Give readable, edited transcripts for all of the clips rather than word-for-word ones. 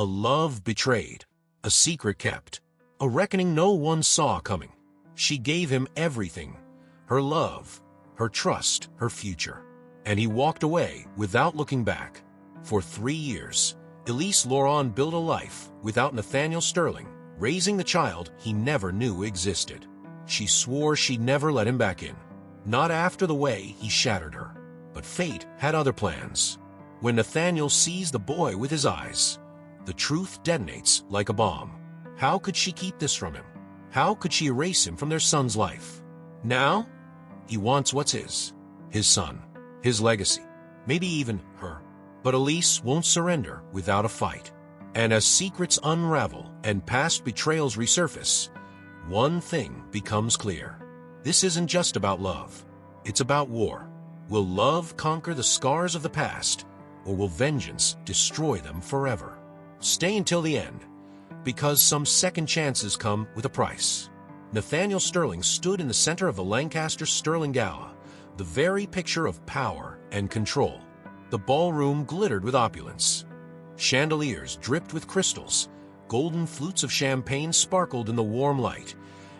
A love betrayed, a secret kept, a reckoning no one saw coming. She gave him everything, her love, her trust, her future. And he walked away without looking back. For 3 years, Elise Laurent built a life without Nathaniel Sterling, raising the child he never knew existed. She swore she'd never let him back in. Not after the way he shattered her. But fate had other plans. When Nathaniel sees the boy with his eyes, the truth detonates like a bomb. How could she keep this from him? How could she erase him from their son's life? Now, he wants what's his son, his legacy, maybe even her. But Elise won't surrender without a fight. And as secrets unravel and past betrayals resurface, one thing becomes clear. This isn't just about love. It's about war. Will love conquer the scars of the past, or will vengeance destroy them forever? Stay until the end, because some second chances come with a price. Nathaniel Sterling stood in the center of the Lancaster Sterling Gala, the very picture of power and control. The ballroom glittered with opulence. Chandeliers dripped with crystals, golden flutes of champagne sparkled in the warm light,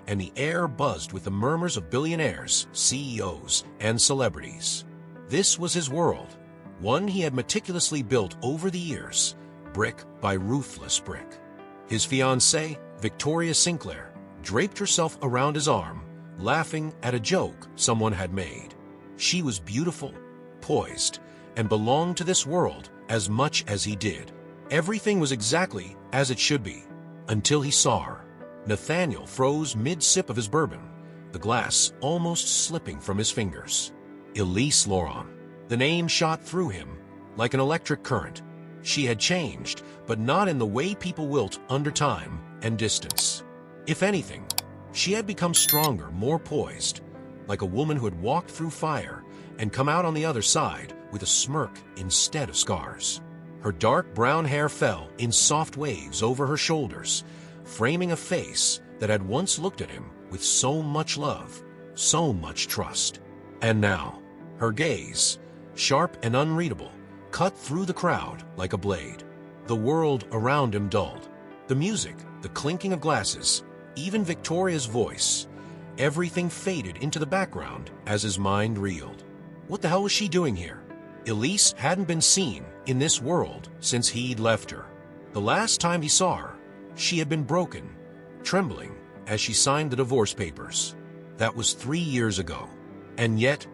and the air buzzed with the murmurs of billionaires, CEOs, and celebrities. This was his world, one he had meticulously built over the years, brick by ruthless brick. His fiancée, Victoria Sinclair, draped herself around his arm, laughing at a joke someone had made. She was beautiful, poised, and belonged to this world as much as he did. Everything was exactly as it should be, until he saw her. Nathaniel froze mid-sip of his bourbon, the glass almost slipping from his fingers. Elise Laurent. The name shot through him like an electric current. She had changed, but not in the way people wilt under time and distance. If anything, she had become stronger, more poised, like a woman who had walked through fire and come out on the other side with a smirk instead of scars. Her dark brown hair fell in soft waves over her shoulders, framing a face that had once looked at him with so much love, so much trust. And now, her gaze, sharp and unreadable, cut through the crowd like a blade. The world around him dulled. The music, the clinking of glasses, even Victoria's voice, everything faded into the background as his mind reeled. What the hell was she doing here? Elise hadn't been seen in this world since he'd left her. The last time he saw her, she had been broken, trembling as she signed the divorce papers. That was 3 years ago. And yet,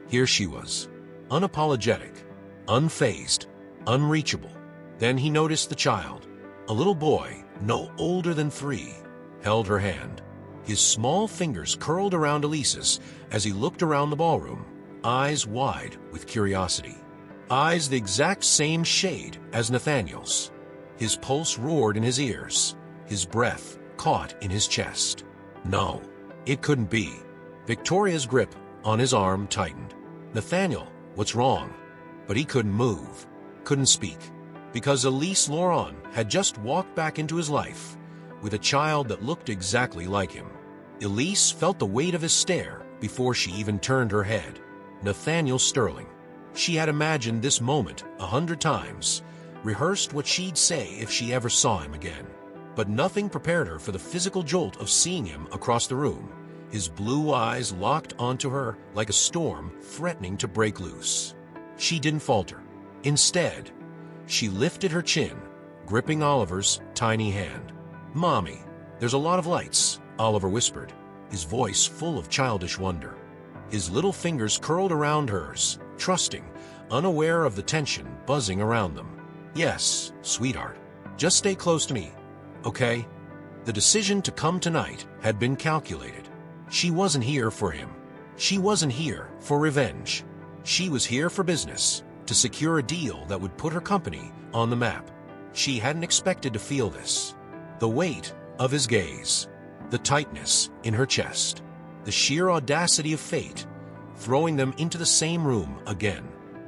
here she was, unapologetic, unfazed, unreachable. Then he noticed the child, a little boy, no older than 3, held her hand. His small fingers curled around Elise's as he looked around the ballroom, eyes wide with curiosity. Eyes the exact same shade as Nathaniel's. His pulse roared in his ears, his breath caught in his chest. No, it couldn't be. Victoria's grip on his arm tightened. Nathaniel, what's wrong? But he couldn't move, couldn't speak, because Elise Laurent had just walked back into his life with a child that looked exactly like him. Elise felt the weight of his stare before she even turned her head. Nathaniel Sterling. She had imagined this moment 100 times, rehearsed what she'd say if she ever saw him again. But nothing prepared her for the physical jolt of seeing him across the room, his blue eyes locked onto her like a storm threatening to break loose. She didn't falter. Instead, she lifted her chin, gripping Oliver's tiny hand. "Mommy, there's a lot of lights," Oliver whispered, his voice full of childish wonder. His little fingers curled around hers, trusting, unaware of the tension buzzing around them. "Yes, sweetheart. Just stay close to me, okay?" The decision to come tonight had been calculated. She wasn't here for him. She wasn't here for revenge. She was here for business, to secure a deal that would put her company on the map. She hadn't expected to feel this. The weight of his gaze, the tightness in her chest, the sheer audacity of fate, throwing them into the same room again.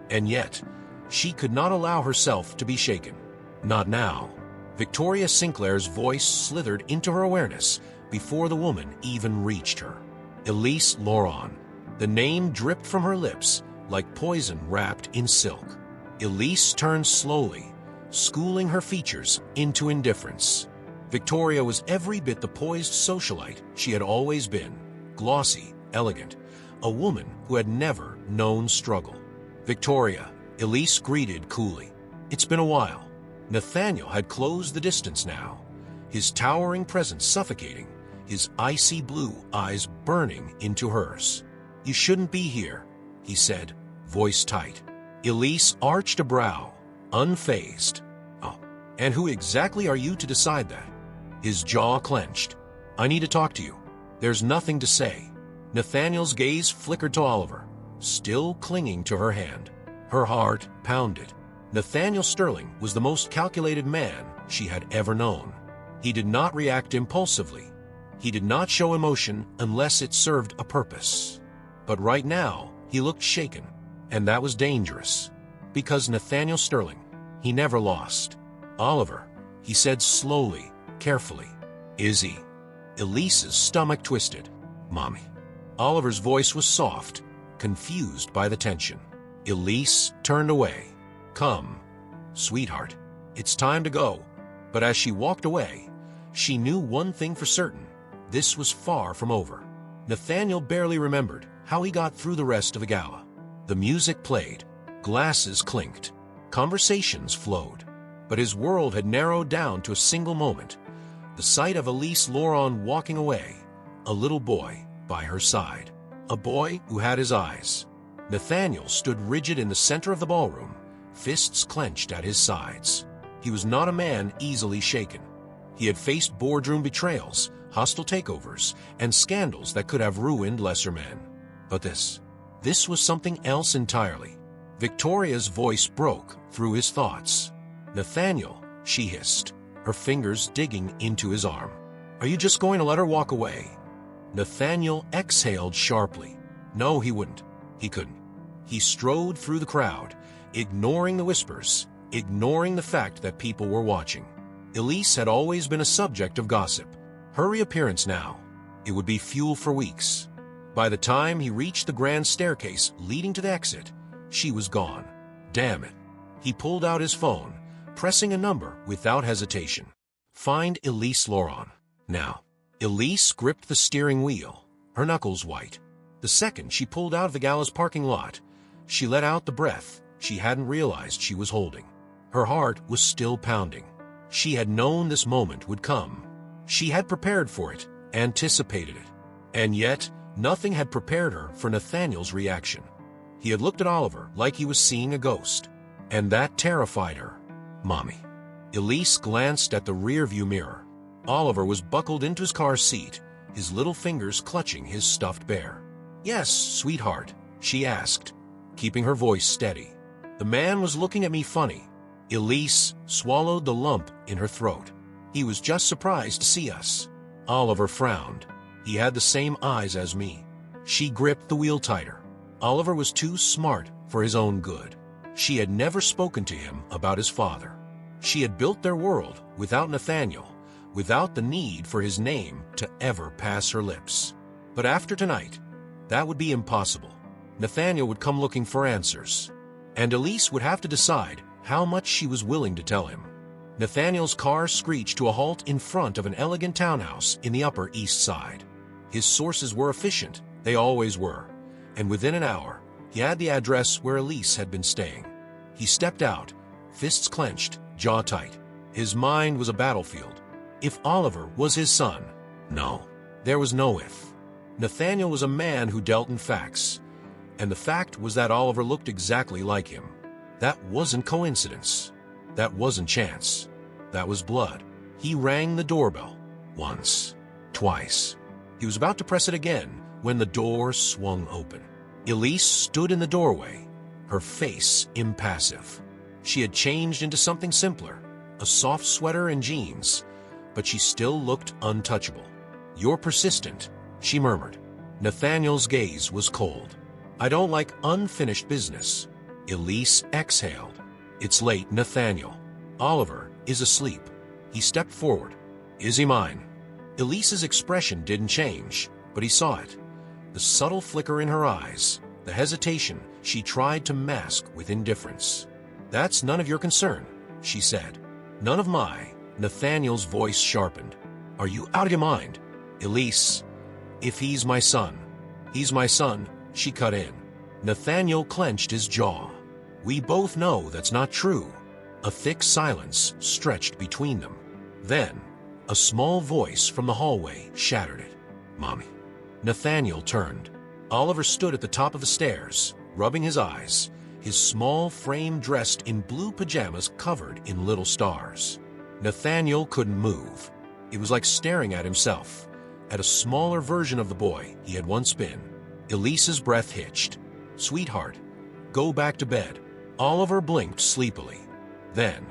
And yet, she could not allow herself to be shaken. Not now. Victoria Sinclair's voice slithered into her awareness before the woman even reached her. Elise Laurent. The name dripped from her lips like poison wrapped in silk. Elise turned slowly, schooling her features into indifference. Victoria was every bit the poised socialite she had always been, glossy, elegant, a woman who had never known struggle. "Victoria," Elise greeted coolly. "It's been a while." Nathaniel had closed the distance now, his towering presence suffocating, his icy blue eyes burning into hers. "You shouldn't be here," he said, voice tight. Elise arched a brow, unfazed. "Oh, and who exactly are you to decide that?" His jaw clenched. "I need to talk to you." "There's nothing to say." Nathaniel's gaze flickered to Oliver, still clinging to her hand. Her heart pounded. Nathaniel Sterling was the most calculated man she had ever known. He did not react impulsively. He did not show emotion unless it served a purpose. But right now, he looked shaken, and that was dangerous. Because Nathaniel Sterling, he never lost. "Oliver," he said slowly, carefully. "Is he?" Elise's stomach twisted. "Mommy." Oliver's voice was soft, confused by the tension. Elise turned away. "Come, sweetheart, it's time to go." But as she walked away, she knew one thing for certain. This was far from over. Nathaniel barely remembered how he got through the rest of the gala. The music played, glasses clinked, conversations flowed. But his world had narrowed down to a single moment. The sight of Elise Loron walking away, a little boy by her side. A boy who had his eyes. Nathaniel stood rigid in the center of the ballroom, fists clenched at his sides. He was not a man easily shaken. He had faced boardroom betrayals, hostile takeovers, and scandals that could have ruined lesser men. But this was something else entirely. Victoria's voice broke through his thoughts. "Nathaniel," she hissed, her fingers digging into his arm. "Are you just going to let her walk away?" Nathaniel exhaled sharply. No, he wouldn't. He couldn't. He strode through the crowd, ignoring the whispers, ignoring the fact that people were watching. Elise had always been a subject of gossip. Her reappearance now, it would be fuel for weeks. By the time he reached the grand staircase leading to the exit, she was gone. Damn it. He pulled out his phone, pressing a number without hesitation. "Find Elise Loron. Now." Elise gripped the steering wheel, her knuckles white. The second she pulled out of the gala's parking lot, she let out the breath she hadn't realized she was holding. Her heart was still pounding. She had known this moment would come. She had prepared for it, anticipated it. And yet, nothing had prepared her for Nathaniel's reaction. He had looked at Oliver like he was seeing a ghost, and that terrified her. "Mommy." Elise glanced at the rearview mirror. Oliver was buckled into his car seat, his little fingers clutching his stuffed bear. "Yes, sweetheart," she asked, keeping her voice steady. "The man was looking at me funny." Elise swallowed the lump in her throat. "He was just surprised to see us." Oliver frowned. He had the same eyes as me. She gripped the wheel tighter. Oliver was too smart for his own good. She had never spoken to him about his father. She had built their world without Nathaniel, without the need for his name to ever pass her lips. But after tonight, that would be impossible. Nathaniel would come looking for answers, and Elise would have to decide how much she was willing to tell him. Nathaniel's car screeched to a halt in front of an elegant townhouse in the Upper East Side. His sources were efficient, they always were, and within an hour, he had the address where Elise had been staying. He stepped out, fists clenched, jaw tight. His mind was a battlefield. If Oliver was his son, no, there was no if. Nathaniel was a man who dealt in facts, and the fact was that Oliver looked exactly like him. That wasn't coincidence. That wasn't chance. That was blood. He rang the doorbell. Once. Twice. He was about to press it again when the door swung open. Elise stood in the doorway, her face impassive. She had changed into something simpler, a soft sweater and jeans, but she still looked untouchable. "You're persistent," she murmured. Nathaniel's gaze was cold. "I don't like unfinished business." Elise exhaled. "It's late, Nathaniel. Oliver is asleep." He stepped forward. "Is he mine?" Elise's expression didn't change, but he saw it. The subtle flicker in her eyes, the hesitation she tried to mask with indifference. "That's none of your concern," she said. None of my. Nathaniel's voice sharpened. Are you out of your mind? Elise, if he's my son. He's my son, she cut in. Nathaniel clenched his jaw. We both know that's not true. A thick silence stretched between them. Then, a small voice from the hallway shattered it. Mommy. Nathaniel turned. Oliver stood at the top of the stairs, rubbing his eyes, his small frame dressed in blue pajamas covered in little stars. Nathaniel couldn't move. It was like staring at himself, at a smaller version of the boy he had once been. Elise's breath hitched. Sweetheart, go back to bed. Oliver blinked sleepily. Then,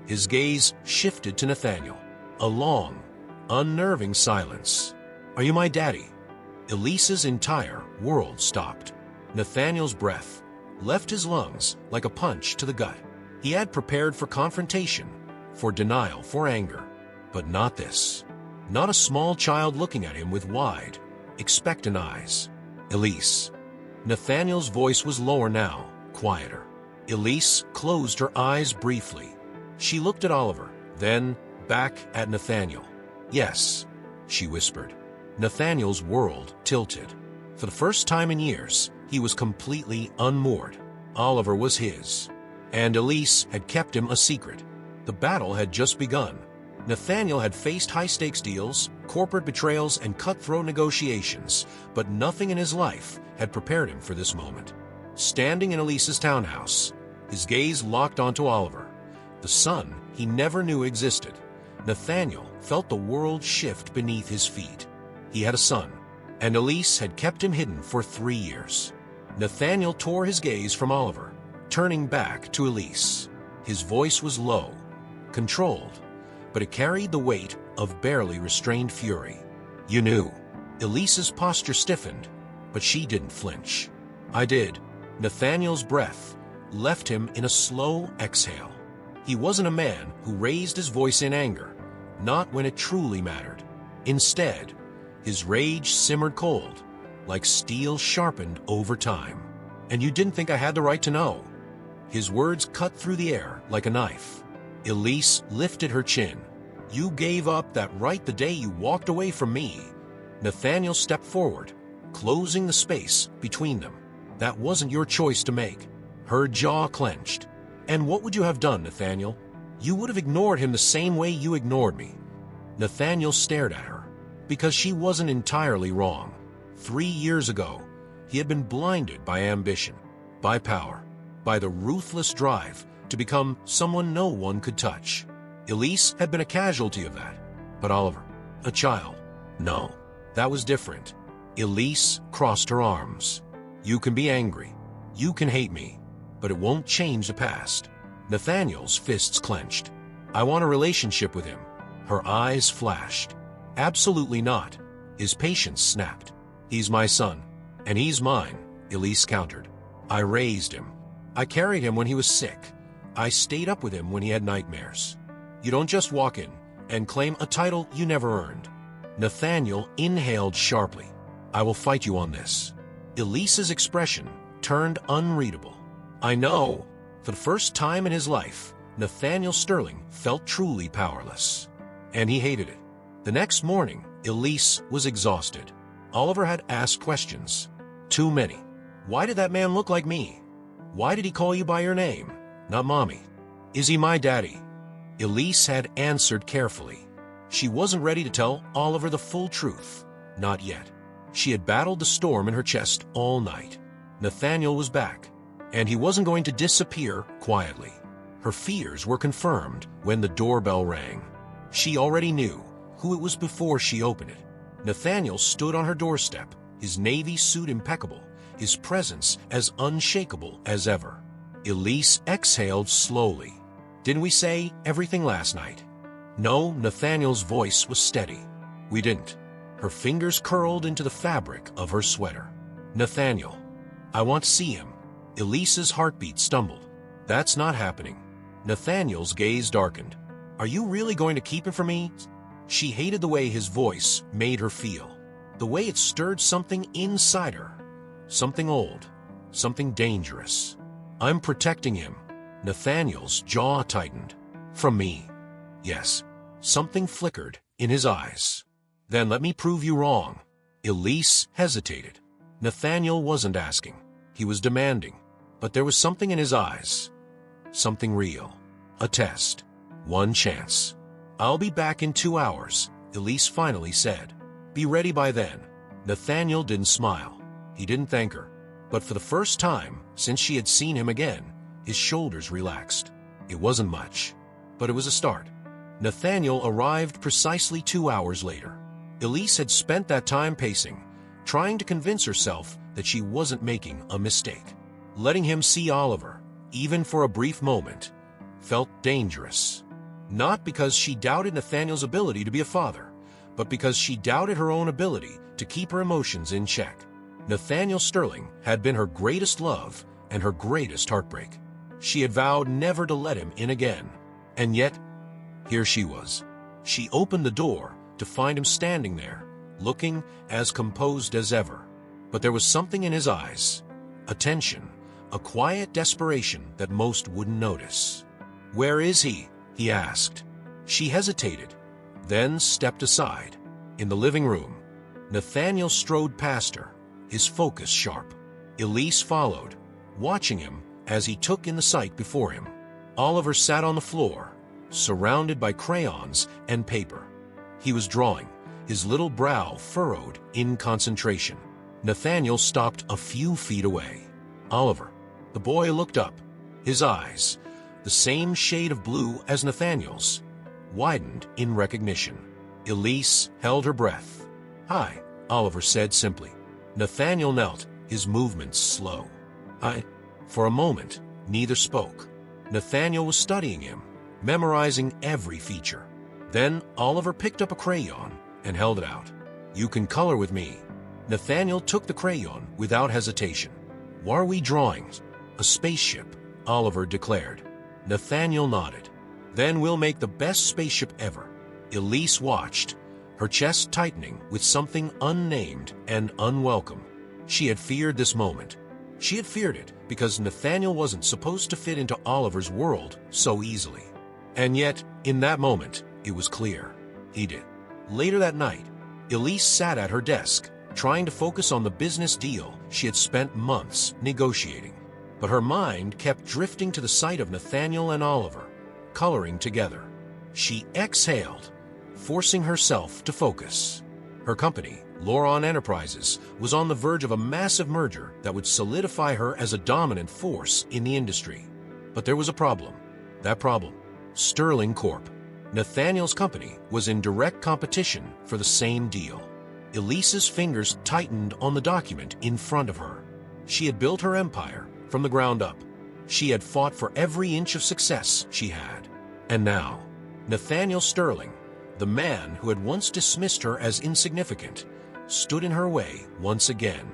his gaze shifted to Nathaniel. A long, unnerving silence. Are you my daddy? Elise's entire world stopped. Nathaniel's breath left his lungs like a punch to the gut. He had prepared for confrontation, for denial, for anger, but not this. Not a small child looking at him with wide, expectant eyes. Elise. Nathaniel's voice was lower now, quieter. Elise closed her eyes briefly. She looked at Oliver, then back at Nathaniel. Yes, she whispered. Nathaniel's world tilted. For the first time in years, he was completely unmoored. Oliver was his, and Elise had kept him a secret. The battle had just begun. Nathaniel had faced high-stakes deals, corporate betrayals, and cutthroat negotiations, but nothing in his life had prepared him for this moment. Standing in Elise's townhouse, his gaze locked onto Oliver, the son he never knew existed. Nathaniel felt the world shift beneath his feet. He had a son, and Elise had kept him hidden for 3 years. Nathaniel tore his gaze from Oliver, turning back to Elise. His voice was low, controlled, but it carried the weight of barely restrained fury. You knew. Elise's posture stiffened, but she didn't flinch. I did. Nathaniel's breath left him in a slow exhale. He wasn't a man who raised his voice in anger, not when it truly mattered. Instead, his rage simmered cold, like steel sharpened over time. And you didn't think I had the right to know. His words cut through the air like a knife. Elise lifted her chin. You gave up that right the day you walked away from me. Nathaniel stepped forward, closing the space between them. That wasn't your choice to make. Her jaw clenched. And what would you have done, Nathaniel? You would have ignored him the same way you ignored me. Nathaniel stared at her, because she wasn't entirely wrong. 3 years ago, he had been blinded by ambition, by power, by the ruthless drive to become someone no one could touch. Elise had been a casualty of that. But Oliver, a child, no, that was different. Elise crossed her arms. You can be angry, you can hate me, but it won't change the past. Nathaniel's fists clenched. I want a relationship with him. Her eyes flashed. Absolutely not. His patience snapped. He's my son, and he's mine, Elise countered. I raised him. I carried him when he was sick. I stayed up with him when he had nightmares. You don't just walk in and claim a title you never earned. Nathaniel inhaled sharply. I will fight you on this. Elise's expression turned unreadable. I know. For the first time in his life, Nathaniel Sterling felt truly powerless. And he hated it. The next morning, Elise was exhausted. Oliver had asked questions. Too many. Why did that man look like me? Why did he call you by your name, not Mommy? Is he my daddy? Elise had answered carefully. She wasn't ready to tell Oliver the full truth. Not yet. She had battled the storm in her chest all night. Nathaniel was back, and he wasn't going to disappear quietly. Her fears were confirmed when the doorbell rang. She already knew who it was before she opened it. Nathaniel stood on her doorstep, his navy suit impeccable, his presence as unshakable as ever. Elise exhaled slowly. Didn't we say everything last night? No, Nathaniel's voice was steady. We didn't. Her fingers curled into the fabric of her sweater. Nathaniel, I want to see him. Elise's heartbeat stumbled. That's not happening. Nathaniel's gaze darkened. Are you really going to keep him from me? She hated the way his voice made her feel. The way it stirred something inside her. Something old. Something dangerous. I'm protecting him. Nathaniel's jaw tightened. From me. Yes. Something flickered in his eyes. Then let me prove you wrong. Elise hesitated. Nathaniel wasn't asking. He was demanding. But there was something in his eyes. Something real. A test. One chance. I'll be back in 2 hours, Elise finally said. Be ready by then. Nathaniel didn't smile. He didn't thank her. But for the first time since she had seen him again, his shoulders relaxed. It wasn't much, but it was a start. Nathaniel arrived precisely 2 hours later. Elise had spent that time pacing, trying to convince herself that she wasn't making a mistake. Letting him see Oliver, even for a brief moment, felt dangerous. Not because she doubted Nathaniel's ability to be a father, but because she doubted her own ability to keep her emotions in check. Nathaniel Sterling had been her greatest love and her greatest heartbreak. She had vowed never to let him in again. And yet, here she was. She opened the door to find him standing there, looking as composed as ever. But there was something in his eyes, a tension, a quiet desperation that most wouldn't notice. "Where is he?" he asked. She hesitated, then stepped aside. In the living room, Nathaniel strode past her, his focus sharp. Elise followed, watching him as he took in the sight before him. Oliver sat on the floor, surrounded by crayons and paper. He was drawing, his little brow furrowed in concentration. Nathaniel stopped a few feet away. "Oliver." The boy looked up. His eyes, the same shade of blue as Nathaniel's, widened in recognition. Elise held her breath. "Hi," Oliver said simply. Nathaniel knelt, his movements slow. "Hi." For a moment, neither spoke. Nathaniel was studying him, memorizing every feature. Then Oliver picked up a crayon and held it out. "You can color with me." Nathaniel took the crayon without hesitation. "What are we drawing?" "A spaceship," Oliver declared. Nathaniel nodded. "Then we'll make the best spaceship ever." Elise watched, her chest tightening with something unnamed and unwelcome. She had feared this moment. She had feared it because Nathaniel wasn't supposed to fit into Oliver's world so easily. And yet, in that moment, it was clear. He did. Later that night, Elise sat at her desk, trying to focus on the business deal she had spent months negotiating. But her mind kept drifting to the sight of Nathaniel and Oliver, coloring together. She exhaled, forcing herself to focus. Her company, Loron Enterprises, was on the verge of a massive merger that would solidify her as a dominant force in the industry. But there was a problem. That problem, Sterling Corp. Nathaniel's company was in direct competition for the same deal. Elise's fingers tightened on the document in front of her. She had built her empire from the ground up. She had fought for every inch of success she had. And now, Nathaniel Sterling, the man who had once dismissed her as insignificant, stood in her way once again.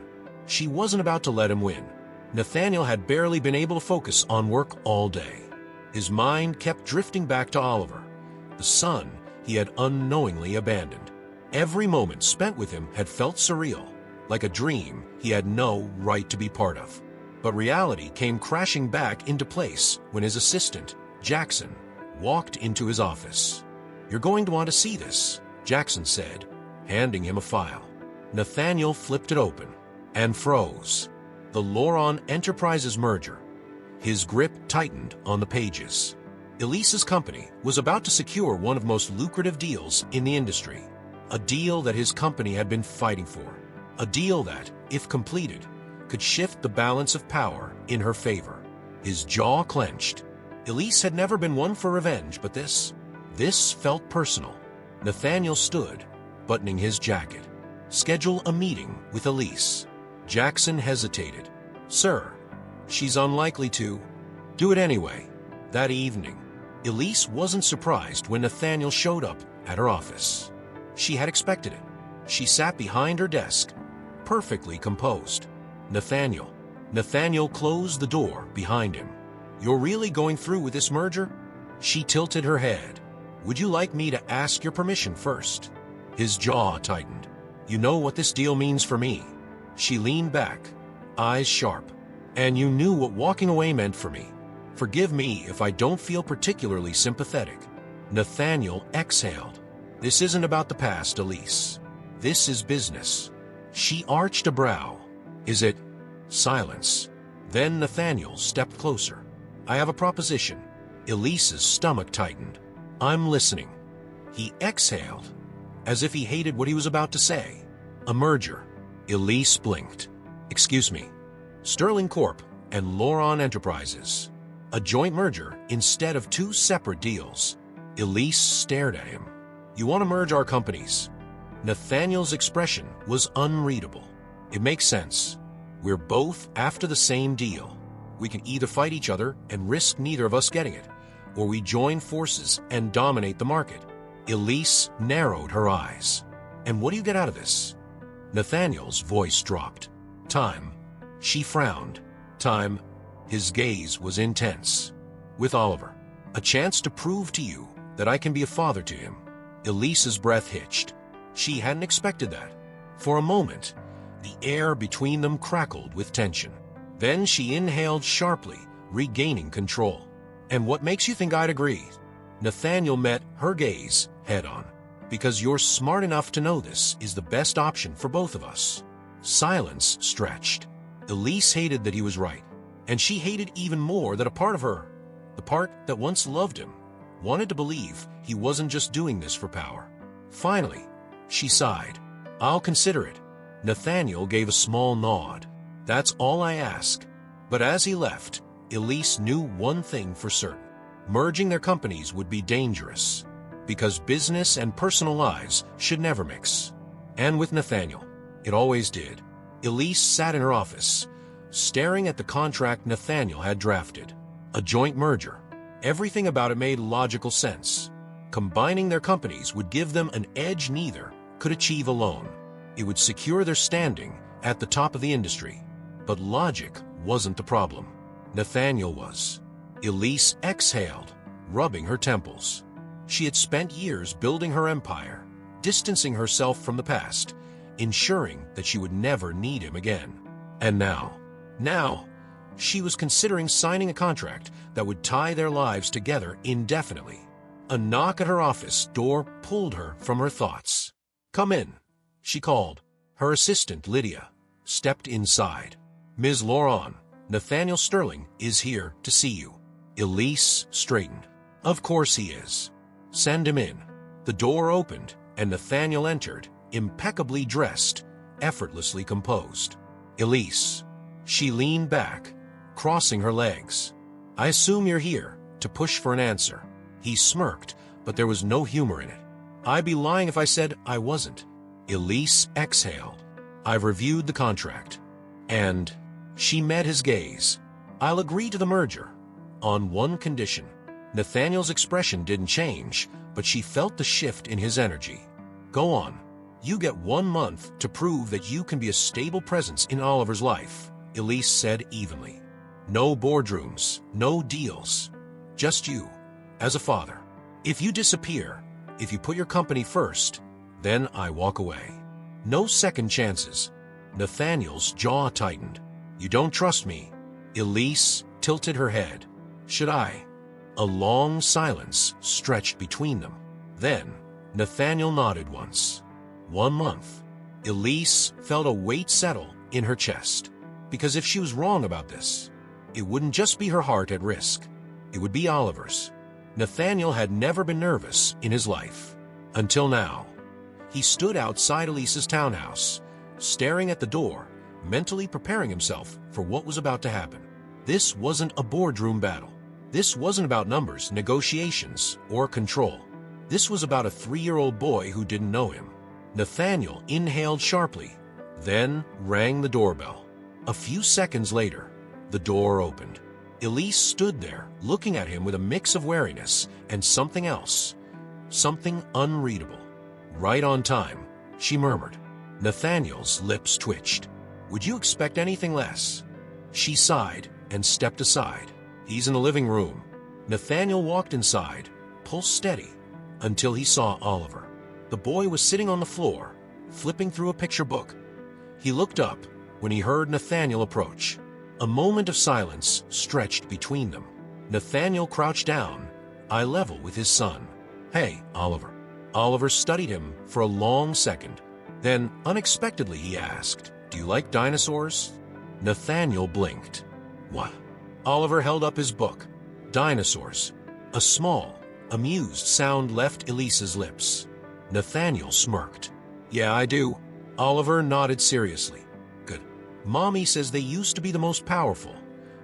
She wasn't about to let him win. Nathaniel had barely been able to focus on work all day. His mind kept drifting back to Oliver, the son he had unknowingly abandoned. Every moment spent with him had felt surreal, like a dream he had no right to be part of. But reality came crashing back into place when his assistant, Jackson, walked into his office. "You're going to want to see this," Jackson said, handing him a file. Nathaniel flipped it open and froze. The Loron Enterprises merger. His grip tightened on the pages. Elise's company was about to secure one of the most lucrative deals in the industry. A deal that his company had been fighting for. A deal that, if completed, could shift the balance of power in her favor. His jaw clenched. Elise had never been one for revenge, but this felt personal. Nathaniel stood, buttoning his jacket. "Schedule a meeting with Elise." Jackson hesitated. "Sir, she's unlikely to." "Do it anyway." That evening, Elise wasn't surprised when Nathaniel showed up at her office. She had expected it. She sat behind her desk, perfectly composed. Nathaniel closed the door behind him. "You're really going through with this merger?" She tilted her head. "Would you like me to ask your permission first?" His jaw tightened. "You know what this deal means for me." She leaned back, eyes sharp. "And you knew what walking away meant for me." Forgive me if I don't feel particularly sympathetic. Nathaniel exhaled. This isn't about the past, Elise. This is business. She arched a brow. Is it? Silence. Then Nathaniel stepped closer. I have a proposition. Elise's stomach tightened. I'm listening. He exhaled, as if he hated what he was about to say. A merger. Elise blinked. Excuse me. Sterling Corp. and Loron Enterprises. A joint merger instead of two separate deals. Elise stared at him. You want to merge our companies? Nathaniel's expression was unreadable. It makes sense. We're both after the same deal. We can either fight each other and risk neither of us getting it, or we join forces and dominate the market. Elise narrowed her eyes. And what do you get out of this? Nathaniel's voice dropped. Time. She frowned. Time. His gaze was intense. With Oliver. A chance to prove to you that I can be a father to him. Elise's breath hitched. She hadn't expected that. For a moment, the air between them crackled with tension. Then she inhaled sharply, regaining control. And what makes you think I'd agree? Nathaniel met her gaze head-on. Because you're smart enough to know this is the best option for both of us. Silence stretched. Elise hated that he was right. And she hated even more that a part of her, the part that once loved him, wanted to believe he wasn't just doing this for power. Finally, she sighed. I'll consider it. Nathaniel gave a small nod. That's all I ask. But as he left, Elise knew one thing for certain. Merging their companies would be dangerous, because business and personal lives should never mix. And with Nathaniel, it always did. Elise sat in her office, staring at the contract Nathaniel had drafted. A joint merger. Everything about it made logical sense. Combining their companies would give them an edge neither could achieve alone. It would secure their standing at the top of the industry. But logic wasn't the problem. Nathaniel was. Elise exhaled, rubbing her temples. She had spent years building her empire, distancing herself from the past, ensuring that she would never need him again. And now, she was considering signing a contract that would tie their lives together indefinitely. A knock at her office door pulled her from her thoughts. Come in, she called. Her assistant, Lydia, stepped inside. Ms. Loron, Nathaniel Sterling is here to see you. Elise straightened. Of course he is. Send him in. The door opened, and Nathaniel entered, impeccably dressed, effortlessly composed. Elise. She leaned back, crossing her legs. I assume you're here to push for an answer. He smirked, but there was no humor in it. I'd be lying if I said I wasn't. Elise exhaled. I've reviewed the contract. And she met his gaze. I'll agree to the merger. On one condition. Nathaniel's expression didn't change, but she felt the shift in his energy. Go on. You get 1 month to prove that you can be a stable presence in Oliver's life, Elise said evenly. No boardrooms, no deals. Just you, as a father. If you disappear, if you put your company first, then I walk away. No second chances. Nathaniel's jaw tightened. You don't trust me. Elise tilted her head. Should I? A long silence stretched between them. Then, Nathaniel nodded once. 1 month. Elise felt a weight settle in her chest. Because if she was wrong about this, it wouldn't just be her heart at risk. It would be Oliver's. Nathaniel had never been nervous in his life. Until now. He stood outside Elise's townhouse, staring at the door, mentally preparing himself for what was about to happen. This wasn't a boardroom battle. This wasn't about numbers, negotiations, or control. This was about a 3-year-old boy who didn't know him. Nathaniel inhaled sharply, then rang the doorbell. A few seconds later, the door opened. Elise stood there, looking at him with a mix of wariness and something else. Something unreadable. Right on time, she murmured. Nathaniel's lips twitched. Would you expect anything less? She sighed and stepped aside. He's in the living room. Nathaniel walked inside, pulse steady, until he saw Oliver. The boy was sitting on the floor, flipping through a picture book. He looked up when he heard Nathaniel approach. A moment of silence stretched between them. Nathaniel crouched down, eye level with his son. "Hey, Oliver." Oliver studied him for a long second. Then, unexpectedly, he asked, "Do you like dinosaurs?" Nathaniel blinked. "What?" Oliver held up his book. "Dinosaurs." A small, amused sound left Elise's lips. Nathaniel smirked. "Yeah, I do." Oliver nodded seriously. "Good. Mommy says they used to be the most powerful,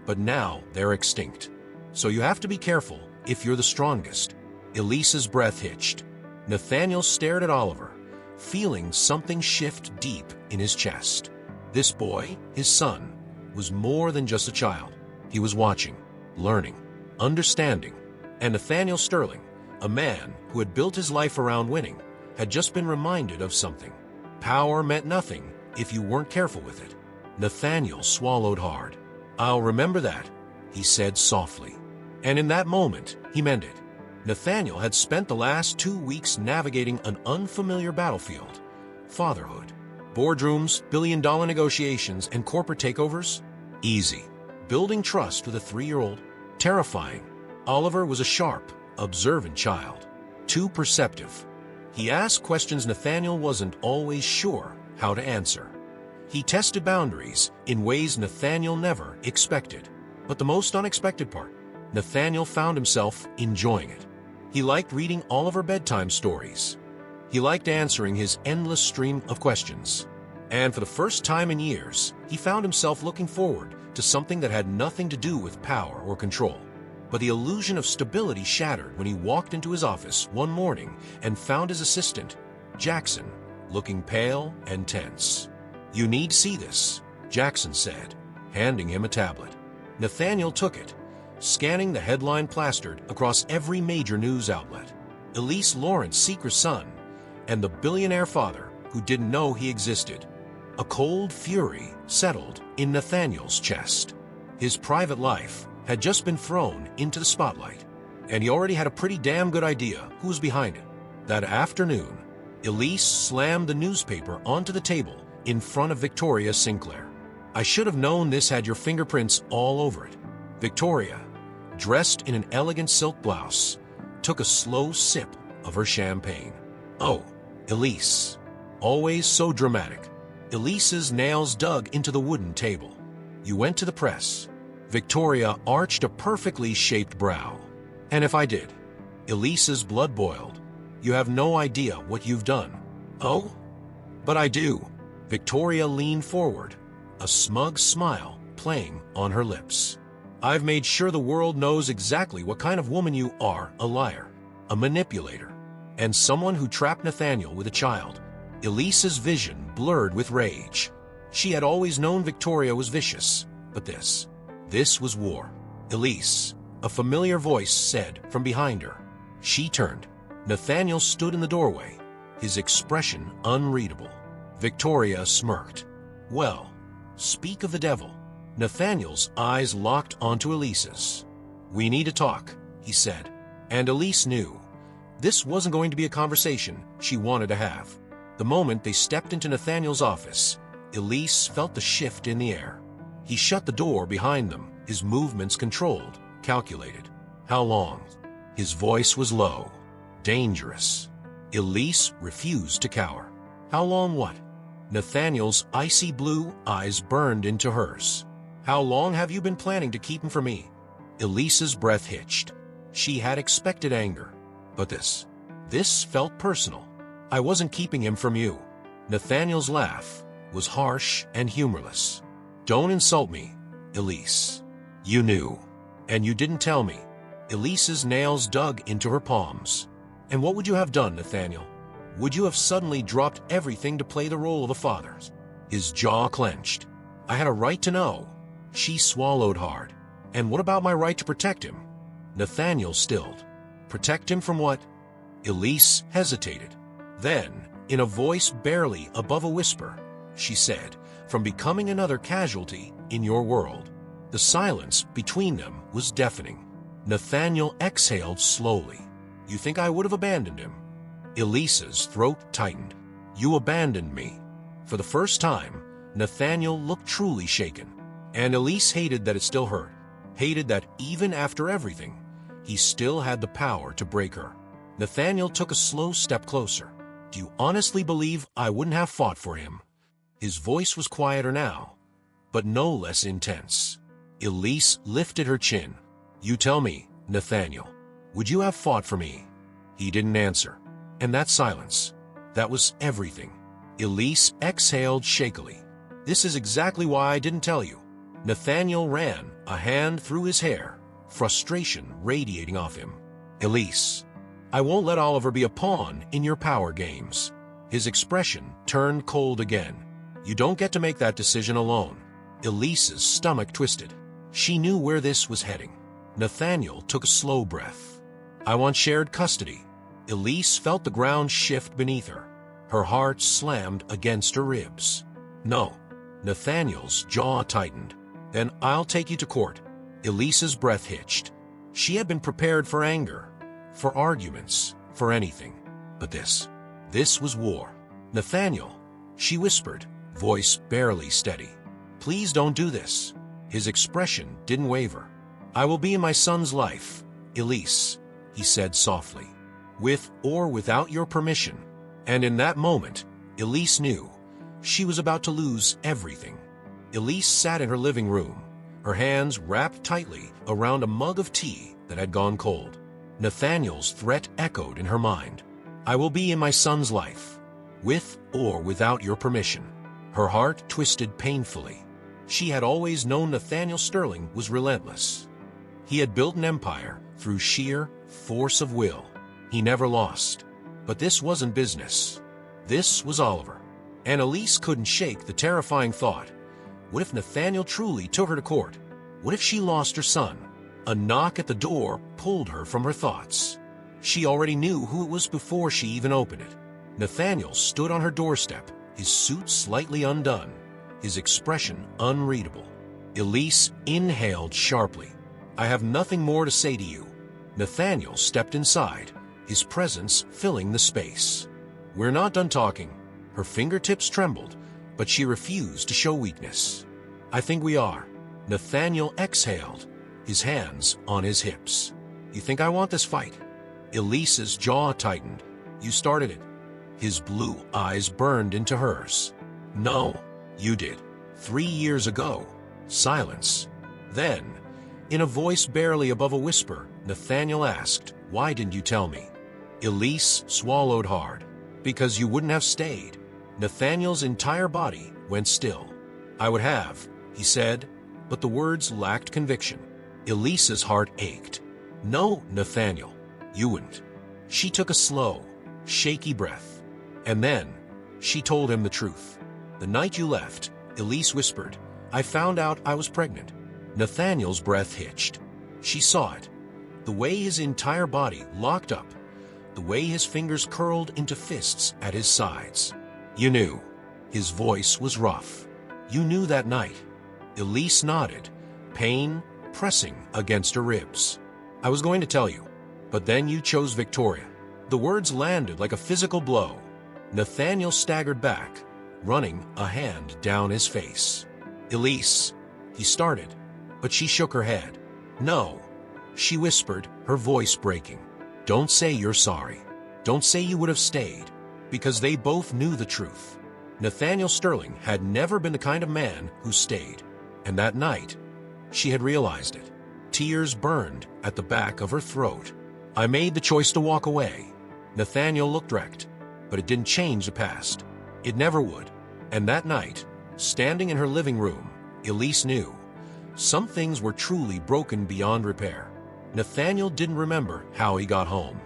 but now they're extinct. So you have to be careful if you're the strongest." Elise's breath hitched. Nathaniel stared at Oliver, feeling something shift deep in his chest. This boy, his son, was more than just a child. He was watching, learning, understanding. And Nathaniel Sterling, a man who had built his life around winning, had just been reminded of something. Power meant nothing if you weren't careful with it. Nathaniel swallowed hard. "I'll remember that," he said softly. And in that moment, he meant it. Nathaniel had spent the last 2 weeks navigating an unfamiliar battlefield. Fatherhood. Boardrooms, billion-dollar negotiations, and corporate takeovers? Easy. Building trust with a 3-year-old? Terrifying. Oliver was a sharp, observant child. Too perceptive. He asked questions Nathaniel wasn't always sure how to answer. He tested boundaries in ways Nathaniel never expected. But the most unexpected part, Nathaniel found himself enjoying it. He liked reading Oliver bedtime stories. He liked answering his endless stream of questions. And for the first time in years, he found himself looking forward to something that had nothing to do with power or control. But the illusion of stability shattered when he walked into his office one morning and found his assistant, Jackson, looking pale and tense. "You need to see this," Jackson said, handing him a tablet. Nathaniel took it, scanning the headline plastered across every major news outlet. Elise Lawrence's secret son, and the billionaire father who didn't know he existed. A cold fury settled in Nathaniel's chest. His private life had just been thrown into the spotlight, and he already had a pretty damn good idea who was behind it. That afternoon, Elise slammed the newspaper onto the table in front of Victoria Sinclair. "I should have known this had your fingerprints all over it." Victoria, dressed in an elegant silk blouse, took a slow sip of her champagne. "Oh, Elise." Always so dramatic. Elise's nails dug into the wooden table. "You went to the press." Victoria arched a perfectly shaped brow. "And if I did?" Elise's blood boiled. "You have no idea what you've done." "Oh? But I do." Victoria leaned forward, a smug smile playing on her lips. "I've made sure the world knows exactly what kind of woman you are, a liar, a manipulator, and someone who trapped Nathaniel with a child." Elise's vision blurred with rage. She had always known Victoria was vicious, but this was war. "Elise," a familiar voice said from behind her. She turned. Nathaniel stood in the doorway, his expression unreadable. Victoria smirked. "Well, speak of the devil." Nathaniel's eyes locked onto Elise's. "We need to talk," he said. And Elise knew this wasn't going to be a conversation she wanted to have. The moment they stepped into Nathaniel's office, Elise felt the shift in the air. He shut the door behind them, his movements controlled, calculated. "How long?" His voice was low, dangerous. Elise refused to cower. "How long what?" Nathaniel's icy blue eyes burned into hers. "How long have you been planning to keep him from me?" Elise's breath hitched. She had expected anger, but this felt personal. "I wasn't keeping him from you." Nathaniel's laugh was harsh and humorless. "Don't insult me, Elise. You knew, and you didn't tell me." Elise's nails dug into her palms. "And what would you have done, Nathaniel? Would you have suddenly dropped everything to play the role of a father?" His jaw clenched. "I had a right to know." She swallowed hard. "And what about my right to protect him?" Nathaniel stilled. "Protect him from what?" Elise hesitated. Then, in a voice barely above a whisper, she said, "From becoming another casualty in your world." The silence between them was deafening. Nathaniel exhaled slowly. "You think I would have abandoned him?" Elise's throat tightened. "You abandoned me." For the first time, Nathaniel looked truly shaken. And Elise hated that it still hurt. hated that even after everything, he still had the power to break her. Nathaniel took a slow step closer. "Do you honestly believe I wouldn't have fought for him?" His voice was quieter now, but no less intense. Elise lifted her chin. "You tell me, Nathaniel, would you have fought for me?" He didn't answer. And that silence, that was everything. Elise exhaled shakily. "This is exactly why I didn't tell you." Nathaniel ran a hand through his hair, frustration radiating off him. "Elise, I won't let Oliver be a pawn in your power games." His expression turned cold again. "You don't get to make that decision alone." Elise's stomach twisted. She knew where this was heading. Nathaniel took a slow breath. "I want shared custody." Elise felt the ground shift beneath her. Her heart slammed against her ribs. "No." Nathaniel's jaw tightened. "Then I'll take you to court." Elise's breath hitched. She had been prepared for anger, for arguments, for anything. But this was war. "Nathaniel," she whispered, voice barely steady. "Please don't do this." His expression didn't waver. "I will be in my son's life, Elise," he said softly, "with or without your permission." And in that moment, Elise knew she was about to lose everything. Elise sat in her living room, her hands wrapped tightly around a mug of tea that had gone cold. Nathaniel's threat echoed in her mind. "I will be in my son's life, with or without your permission." Her heart twisted painfully. She had always known Nathaniel Sterling was relentless. He had built an empire through sheer force of will. He never lost. But this wasn't business. This was Oliver. And Elise couldn't shake the terrifying thought. What if Nathaniel truly took her to court? What if she lost her son? A knock at the door pulled her from her thoughts. She already knew who it was before she even opened it. Nathaniel stood on her doorstep, his suit slightly undone, his expression unreadable. Elise inhaled sharply. "I have nothing more to say to you." Nathaniel stepped inside, his presence filling the space. "We're not done talking." Her fingertips trembled, but she refused to show weakness. "I think we are." Nathaniel exhaled, his hands on his hips. "You think I want this fight?" Elise's jaw tightened. "You started it." His blue eyes burned into hers. "No, you did. 3 years ago." Silence. Then, in a voice barely above a whisper, Nathaniel asked, "Why didn't you tell me?" Elise swallowed hard. "Because you wouldn't have stayed." Nathaniel's entire body went still. "I would have," he said, but the words lacked conviction. Elise's heart ached. "No, Nathaniel, you wouldn't." She took a slow, shaky breath. And then, she told him the truth. "The night you left," Elise whispered, "I found out I was pregnant." Nathaniel's breath hitched. She saw it. The way his entire body locked up, the way his fingers curled into fists at his sides. "You knew." His voice was rough. "You knew that night." Elise nodded, pain pressing against her ribs. "I was going to tell you, but then you chose Victoria." The words landed like a physical blow. Nathaniel staggered back, running a hand down his face. "Elise," he started, but she shook her head. "No," she whispered, her voice breaking. "Don't say you're sorry. Don't say you would have stayed." Because they both knew the truth. Nathaniel Sterling had never been the kind of man who stayed. And that night, she had realized it. Tears burned at the back of her throat. "I made the choice to walk away." Nathaniel looked wrecked, but it didn't change the past. It never would. And that night, standing in her living room, Elise knew some things were truly broken beyond repair. Nathaniel didn't remember how he got home.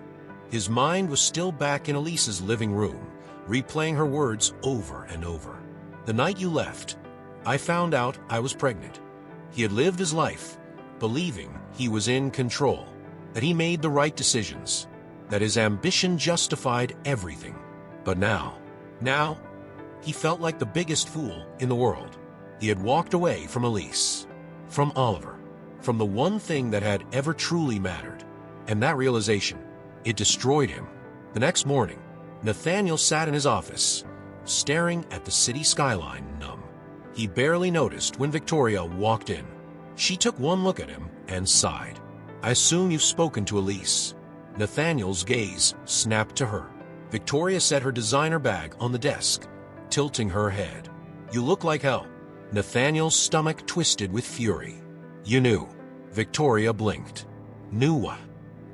His mind was still back in Elise's living room, replaying her words over and over. "The night you left, I found out I was pregnant." He had lived his life, believing he was in control, that he made the right decisions, that his ambition justified everything. But now, he felt like the biggest fool in the world. He had walked away from Elise, from Oliver, from the one thing that had ever truly mattered. And that realization, it destroyed him. The next morning, Nathaniel sat in his office, staring at the city skyline numb. He barely noticed when Victoria walked in. She took one look at him and sighed. I assume you've spoken to Elise. Nathaniel's gaze snapped to her. Victoria set her designer bag on the desk, tilting her head. You look like hell. Nathaniel's stomach twisted with fury. You knew. Victoria blinked. Knew what?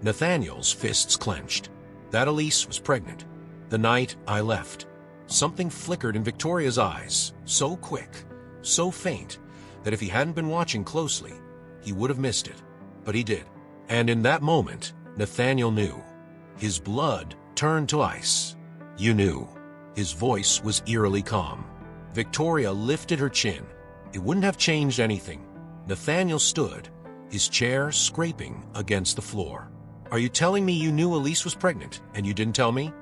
Nathaniel's fists clenched. That Elise was pregnant. The night I left. Something flickered in Victoria's eyes, so quick, so faint, that if he hadn't been watching closely, he would have missed it. But he did. And in that moment, Nathaniel knew. His blood turned to ice. You knew. His voice was eerily calm. Victoria lifted her chin. It wouldn't have changed anything. Nathaniel stood, his chair scraping against the floor. Are you telling me you knew Elise was pregnant and you didn't tell me?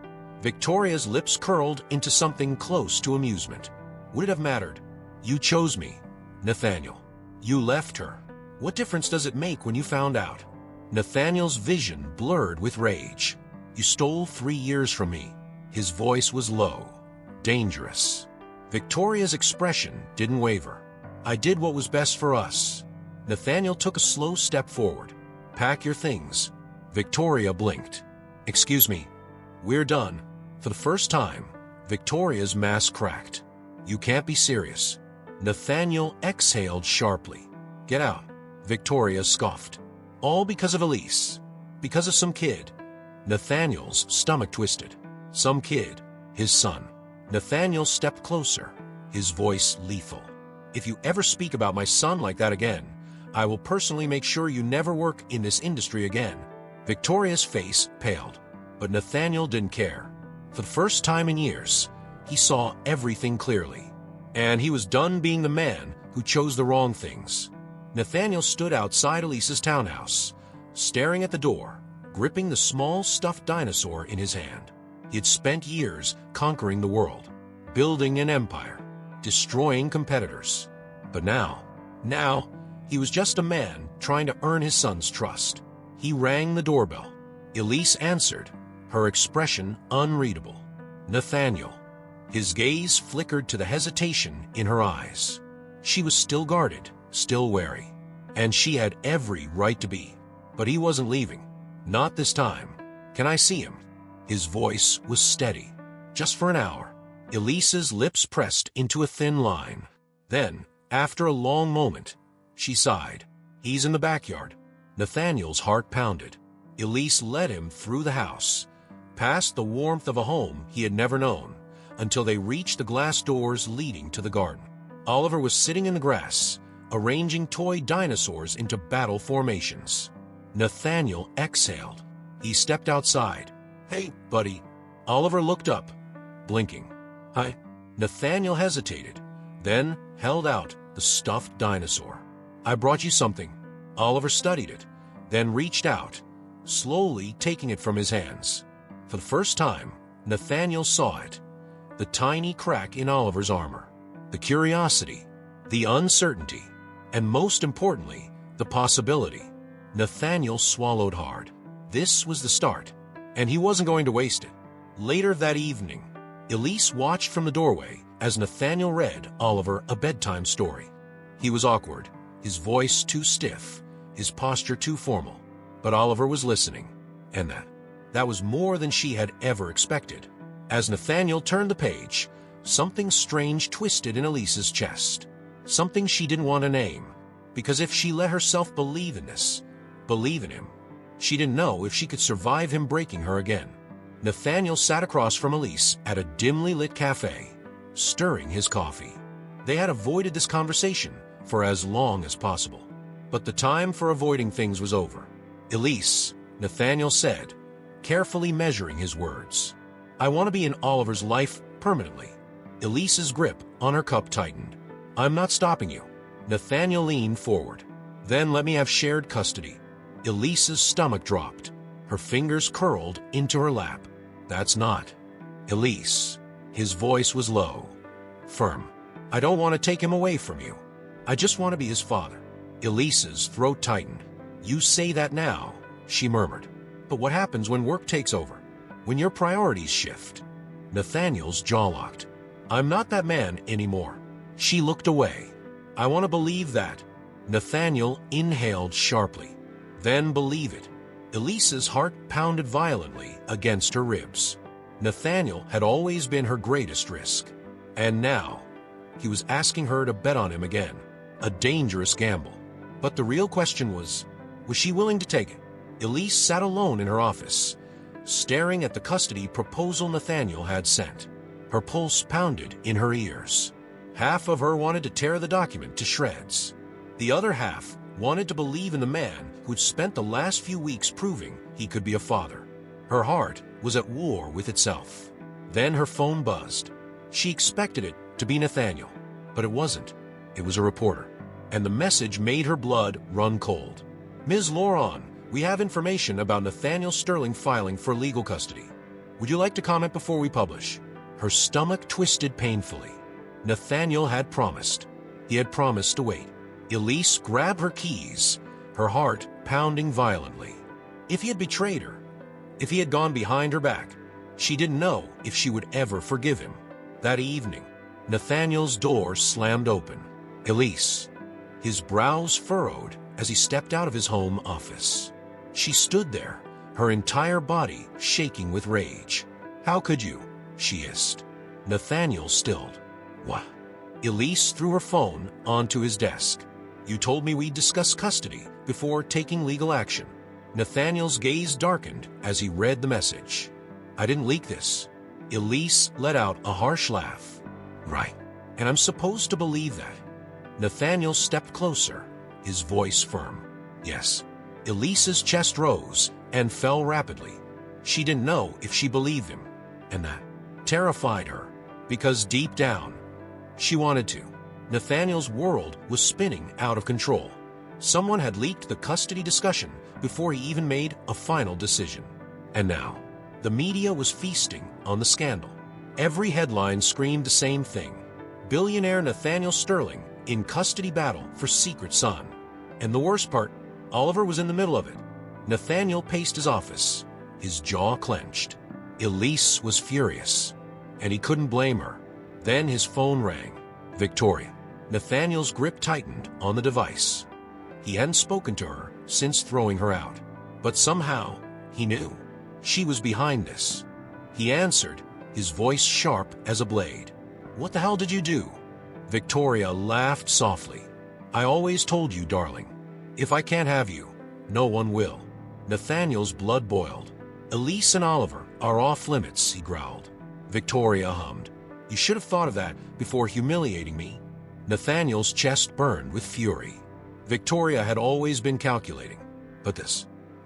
Victoria's lips curled into something close to amusement. Would it have mattered? You chose me, Nathaniel. You left her. What difference does it make when you found out? Nathaniel's vision blurred with rage. You stole 3 years from me. His voice was low, dangerous. Victoria's expression didn't waver. I did what was best for us. Nathaniel took a slow step forward. Pack your things. Victoria blinked. Excuse me. We're done. For the first time, Victoria's mask cracked. You can't be serious. Nathaniel exhaled sharply. Get out. Victoria scoffed. All because of Elise. Because of some kid. Nathaniel's stomach twisted. Some kid. His son. Nathaniel stepped closer, his voice lethal. If you ever speak about my son like that again, I will personally make sure you never work in this industry again. Victoria's face paled, but Nathaniel didn't care. For the first time in years, he saw everything clearly. And he was done being the man who chose the wrong things. Nathaniel stood outside Elise's townhouse, staring at the door, gripping the small stuffed dinosaur in his hand. He had spent years conquering the world, building an empire, destroying competitors. But now, he was just a man trying to earn his son's trust. He rang the doorbell. Elise answered, her expression unreadable. Nathaniel. His gaze flickered to the hesitation in her eyes. She was still guarded, still wary. And she had every right to be. But he wasn't leaving. Not this time. Can I see him? His voice was steady. Just for an hour. Elise's lips pressed into a thin line. Then, after a long moment, she sighed. He's in the backyard. Nathaniel's heart pounded. Elise led him through the house, past the warmth of a home he had never known, until they reached the glass doors leading to the garden. Oliver was sitting in the grass, arranging toy dinosaurs into battle formations. Nathaniel exhaled. He stepped outside. Hey, buddy. Oliver looked up, blinking. Hi. Nathaniel hesitated, then held out the stuffed dinosaur. I brought you something. Oliver studied it, then reached out, slowly taking it from his hands. For the first time, Nathaniel saw it. The tiny crack in Oliver's armor. The curiosity, the uncertainty, and most importantly, the possibility. Nathaniel swallowed hard. This was the start, and he wasn't going to waste it. Later that evening, Elise watched from the doorway as Nathaniel read Oliver a bedtime story. He was awkward, his voice too stiff, his posture too formal. But Oliver was listening, and that was more than she had ever expected. As Nathaniel turned the page, something strange twisted in Elise's chest. Something she didn't want to name, because if she let herself believe in this, believe in him, she didn't know if she could survive him breaking her again. Nathaniel sat across from Elise at a dimly lit cafe, stirring his coffee. They had avoided this conversation for as long as possible. But the time for avoiding things was over. Elise, Nathaniel said, carefully measuring his words. I want to be in Oliver's life permanently. Elise's grip on her cup tightened. I'm not stopping you. Nathaniel leaned forward. Then let me have shared custody. Elise's stomach dropped. Her fingers curled into her lap. That's not. Elise. His voice was low, firm. I don't want to take him away from you. I just want to be his father. Elise's throat tightened. You say that now, she murmured. But what happens when work takes over? When your priorities shift? Nathaniel's jaw locked. I'm not that man anymore. She looked away. I want to believe that. Nathaniel inhaled sharply. Then, believe it, Elise's heart pounded violently against her ribs. Nathaniel had always been her greatest risk. And now, he was asking her to bet on him again. A dangerous gamble. But the real question was she willing to take it? Elise sat alone in her office, staring at the custody proposal Nathaniel had sent. Her pulse pounded in her ears. Half of her wanted to tear the document to shreds. The other half wanted to believe in the man who'd spent the last few weeks proving he could be a father. Her heart was at war with itself. Then her phone buzzed. She expected it to be Nathaniel, but it wasn't. It was a reporter, and the message made her blood run cold. Ms. Lauron, we have information about Nathaniel Sterling filing for legal custody. Would you like to comment before we publish? Her stomach twisted painfully. Nathaniel had promised. He had promised to wait. Elise grabbed her keys, her heart pounding violently. If he had betrayed her, if he had gone behind her back, she didn't know if she would ever forgive him. That evening, Nathaniel's door slammed open. Elise, his brows furrowed as he stepped out of his home office. She stood there, her entire body shaking with rage. How could you? She hissed. Nathaniel stilled. What? Elise threw her phone onto his desk. You told me we'd discuss custody before taking legal action. Nathaniel's gaze darkened as he read the message. I didn't leak this. Elise let out a harsh laugh. Right. And I'm supposed to believe that. Nathaniel stepped closer, his voice firm. Yes. Elise's chest rose and fell rapidly. She didn't know if she believed him, and that terrified her, because deep down, she wanted to. Nathaniel's world was spinning out of control. Someone had leaked the custody discussion before he even made a final decision. And now, the media was feasting on the scandal. Every headline screamed the same thing. Billionaire Nathaniel Sterling in custody battle for secret son. And the worst part, Oliver was in the middle of it. Nathaniel paced his office, his jaw clenched. Elise was furious, and he couldn't blame her. Then his phone rang. Victoria. Nathaniel's grip tightened on the device. He hadn't spoken to her since throwing her out. But somehow, he knew. She was behind this. He answered, his voice sharp as a blade. What the hell did you do? Victoria laughed softly. I always told you, darling. If I can't have you, no one will. Nathaniel's blood boiled. Elise and Oliver are off limits, he growled. Victoria hummed. You should have thought of that before humiliating me. Nathaniel's chest burned with fury. Victoria had always been calculating. But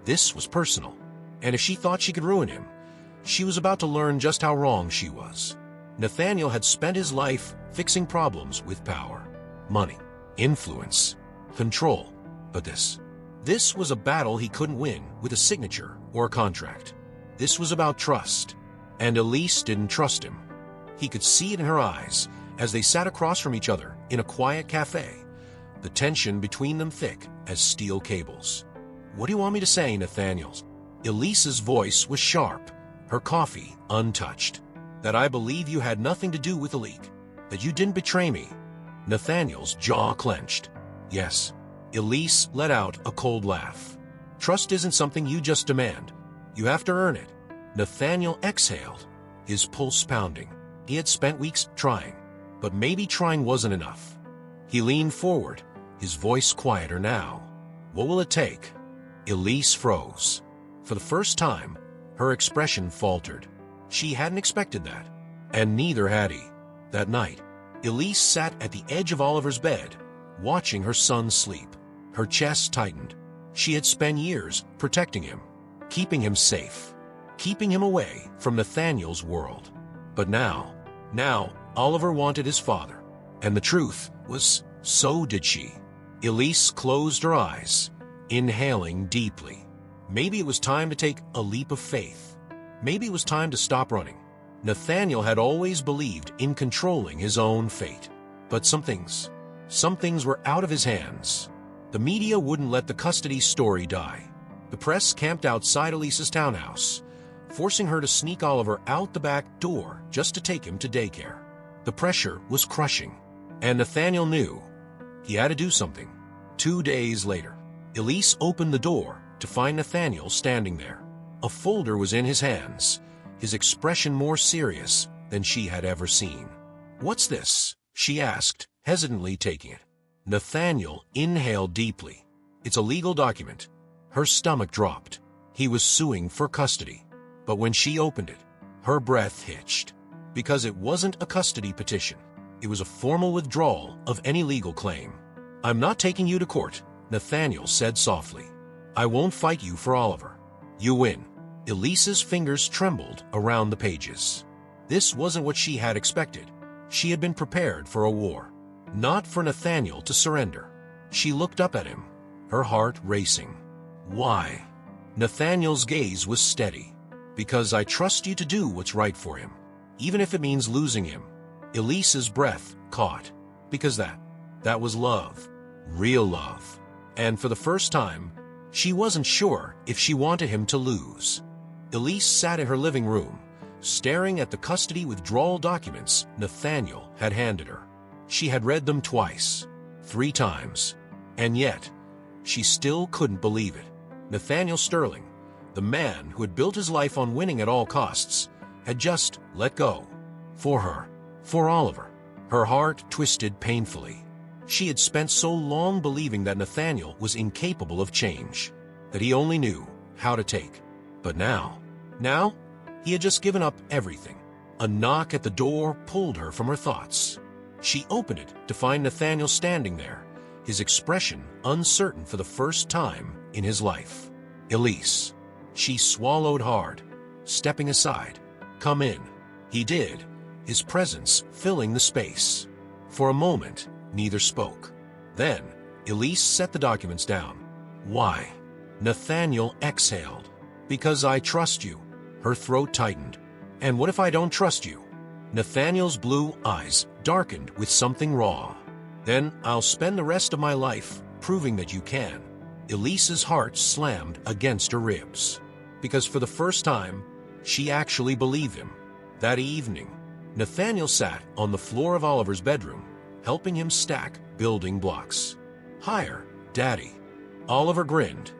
this was personal. And if she thought she could ruin him, she was about to learn just how wrong she was. Nathaniel had spent his life fixing problems with power, money, influence, control. But this was a battle he couldn't win with a signature or a contract. This was about trust. And Elise didn't trust him. He could see it in her eyes as they sat across from each other in a quiet cafe, the tension between them thick as steel cables. What do you want me to say, Nathaniel? Elise's voice was sharp, her coffee untouched. That I believe you had nothing to do with the leak, that you didn't betray me. Nathaniel's jaw clenched. Yes. Elise let out a cold laugh. Trust isn't something you just demand. You have to earn it. Nathaniel exhaled, his pulse pounding. He had spent weeks trying, but maybe trying wasn't enough. He leaned forward, his voice quieter now. What will it take? Elise froze. For the first time, her expression faltered. She hadn't expected that, and neither had he. That night, Elise sat at the edge of Oliver's bed, watching her son sleep. Her chest tightened. She had spent years protecting him, keeping him safe, keeping him away from Nathaniel's world. But now Oliver wanted his father. And the truth was, so did she. Elise closed her eyes, inhaling deeply. Maybe it was time to take a leap of faith. Maybe it was time to stop running. Nathaniel had always believed in controlling his own fate. But some things were out of his hands. The media wouldn't let the custody story die. The press camped outside Elise's townhouse, forcing her to sneak Oliver out the back door just to take him to daycare. The pressure was crushing, and Nathaniel knew he had to do something. 2 days later, Elise opened the door to find Nathaniel standing there. A folder was in his hands, his expression more serious than she had ever seen. "What's this?" she asked, hesitantly taking it. Nathaniel inhaled deeply. "It's a legal document." Her stomach dropped. He was suing for custody. But when she opened it, her breath hitched. Because it wasn't a custody petition. It was a formal withdrawal of any legal claim. "I'm not taking you to court," Nathaniel said softly. "I won't fight you for Oliver. You win." Elise's fingers trembled around the pages. This wasn't what she had expected. She had been prepared for a war, not for Nathaniel to surrender. She looked up at him, her heart racing. "Why?" Nathaniel's gaze was steady. "Because I trust you to do what's right for him, even if it means losing him." Elise's breath caught. Because that was love. Real love. And for the first time, she wasn't sure if she wanted him to lose. Elise sat in her living room, staring at the custody withdrawal documents Nathaniel had handed her. She had read them twice, 3 times, and yet she still couldn't believe it. Nathaniel Sterling, the man who had built his life on winning at all costs, had just let go. For her, for Oliver. Her heart twisted painfully. She had spent so long believing that Nathaniel was incapable of change, that he only knew how to take. But now, he had just given up everything. A knock at the door pulled her from her thoughts. She opened it to find Nathaniel standing there, his expression uncertain for the first time in his life. "Elise." She swallowed hard, stepping aside. "Come in." He did, his presence filling the space. For a moment, neither spoke. Then, Elise set the documents down. "Why?" Nathaniel exhaled. "Because I trust you." Her throat tightened. "And what if I don't trust you?" Nathaniel's blue eyes darkened with something raw. "Then I'll spend the rest of my life proving that you can." Elise's heart slammed against her ribs. Because for the first time, she actually believed him. That evening, Nathaniel sat on the floor of Oliver's bedroom, helping him stack building blocks. "Higher, Daddy." Oliver grinned,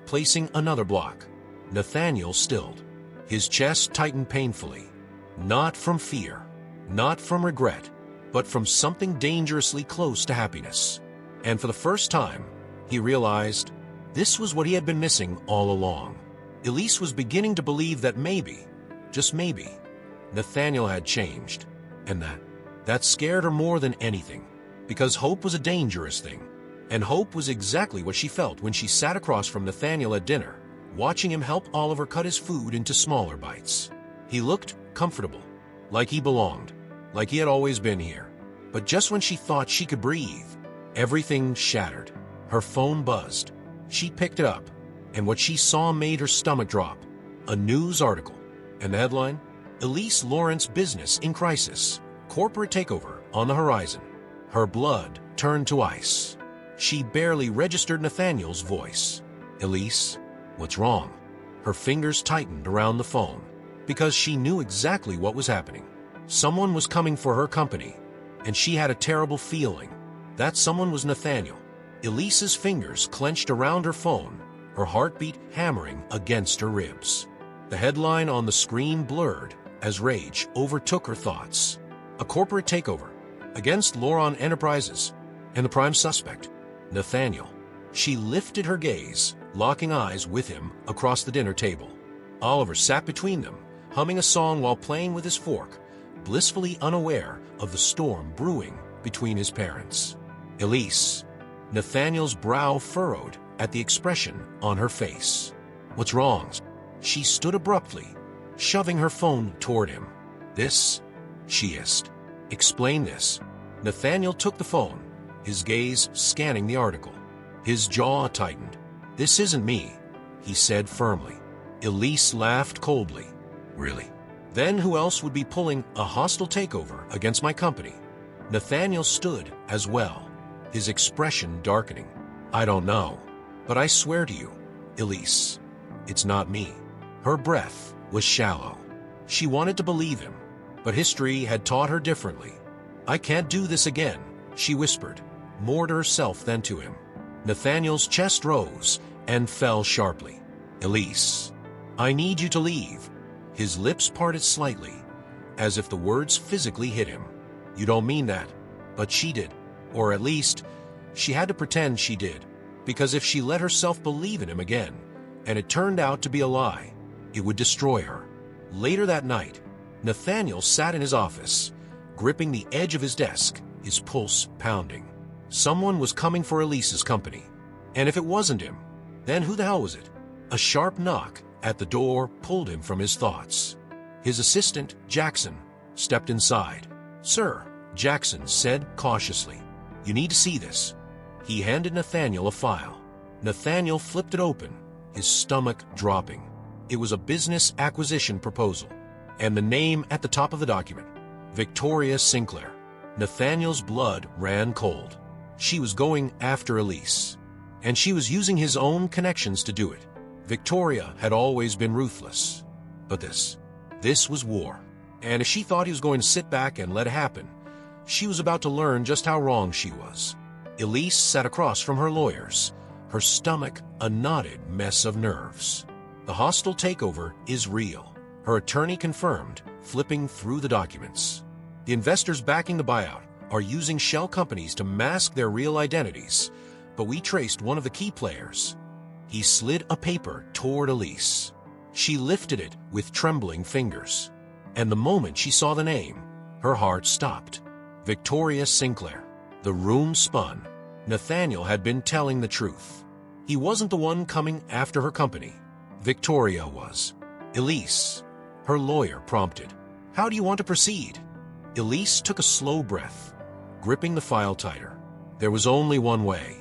placing another block. Nathaniel stilled. His chest tightened painfully. Not from fear, not from regret, but from something dangerously close to happiness. And for the first time, he realized this was what he had been missing all along. Elise was beginning to believe that maybe, just maybe, Nathaniel had changed. And that scared her more than anything. Because hope was a dangerous thing. And hope was exactly what she felt when she sat across from Nathaniel at dinner, watching him help Oliver cut his food into smaller bites. He looked comfortable, like he belonged, like he had always been here. But just when she thought she could breathe, everything shattered. Her phone buzzed. She picked it up, and what she saw made her stomach drop. A news article. And the headline? Elise Lawrence business in crisis. Corporate takeover on the horizon. Her blood turned to ice. She barely registered Nathaniel's voice. "Elise, what's wrong?" Her fingers tightened around the phone, because she knew exactly what was happening. Someone was coming for her company, and she had a terrible feeling. That someone was Nathaniel. Elise's fingers clenched around her phone, her heartbeat hammering against her ribs. The headline on the screen blurred as rage overtook her thoughts. A corporate takeover against Loron Enterprises, and the prime suspect, Nathaniel. She lifted her gaze, locking eyes with him across the dinner table. Oliver sat between them, humming a song while playing with his fork, blissfully unaware of the storm brewing between his parents. "Elise." Nathaniel's brow furrowed at the expression on her face. "What's wrong?" She stood abruptly, shoving her phone toward him. "This," she hissed. "Explain this." Nathaniel took the phone, his gaze scanning the article. His jaw tightened. "This isn't me," he said firmly. Elise laughed coldly. "Really? Then who else would be pulling a hostile takeover against my company?" Nathaniel stood as well, his expression darkening. "I don't know, but I swear to you, Elise, it's not me." Her breath was shallow. She wanted to believe him, but history had taught her differently. "I can't do this again," she whispered, more to herself than to him. Nathaniel's chest rose and fell sharply. Elise, I need you to leave. His lips parted slightly, as if the words physically hit him. You don't mean that. But she did. Or at least, she had to pretend she did. Because if she let herself believe in him again, and it turned out to be a lie, it would destroy her. Later that night, Nathaniel sat in his office, gripping the edge of his desk, his pulse pounding. Someone was coming for Elise's company. And if it wasn't him, then who the hell was it? A sharp knock at the door pulled him from his thoughts. His assistant, Jackson, stepped inside. Sir, Jackson said cautiously, you need to see this. He handed Nathaniel a file. Nathaniel flipped it open, his stomach dropping. It was a business acquisition proposal, and the name at the top of the document, Victoria Sinclair. Nathaniel's blood ran cold. She was going after Elise, and she was using his own connections to do it. Victoria had always been ruthless, but this was war. And if she thought he was going to sit back and let it happen, she was about to learn just how wrong she was. Elise sat across from her lawyers, her stomach a knotted mess of nerves. The hostile takeover is real, her attorney confirmed, flipping through the documents. The investors backing the buyout are using shell companies to mask their real identities, but we traced one of the key players. He slid a paper toward Elise. She lifted it with trembling fingers, and the moment she saw the name, her heart stopped. Victoria Sinclair. The room spun. Nathaniel had been telling the truth. He wasn't the one coming after her company. Victoria was. Elise, her lawyer prompted. How do you want to proceed? Elise took a slow breath, gripping the file tighter. There was only one way.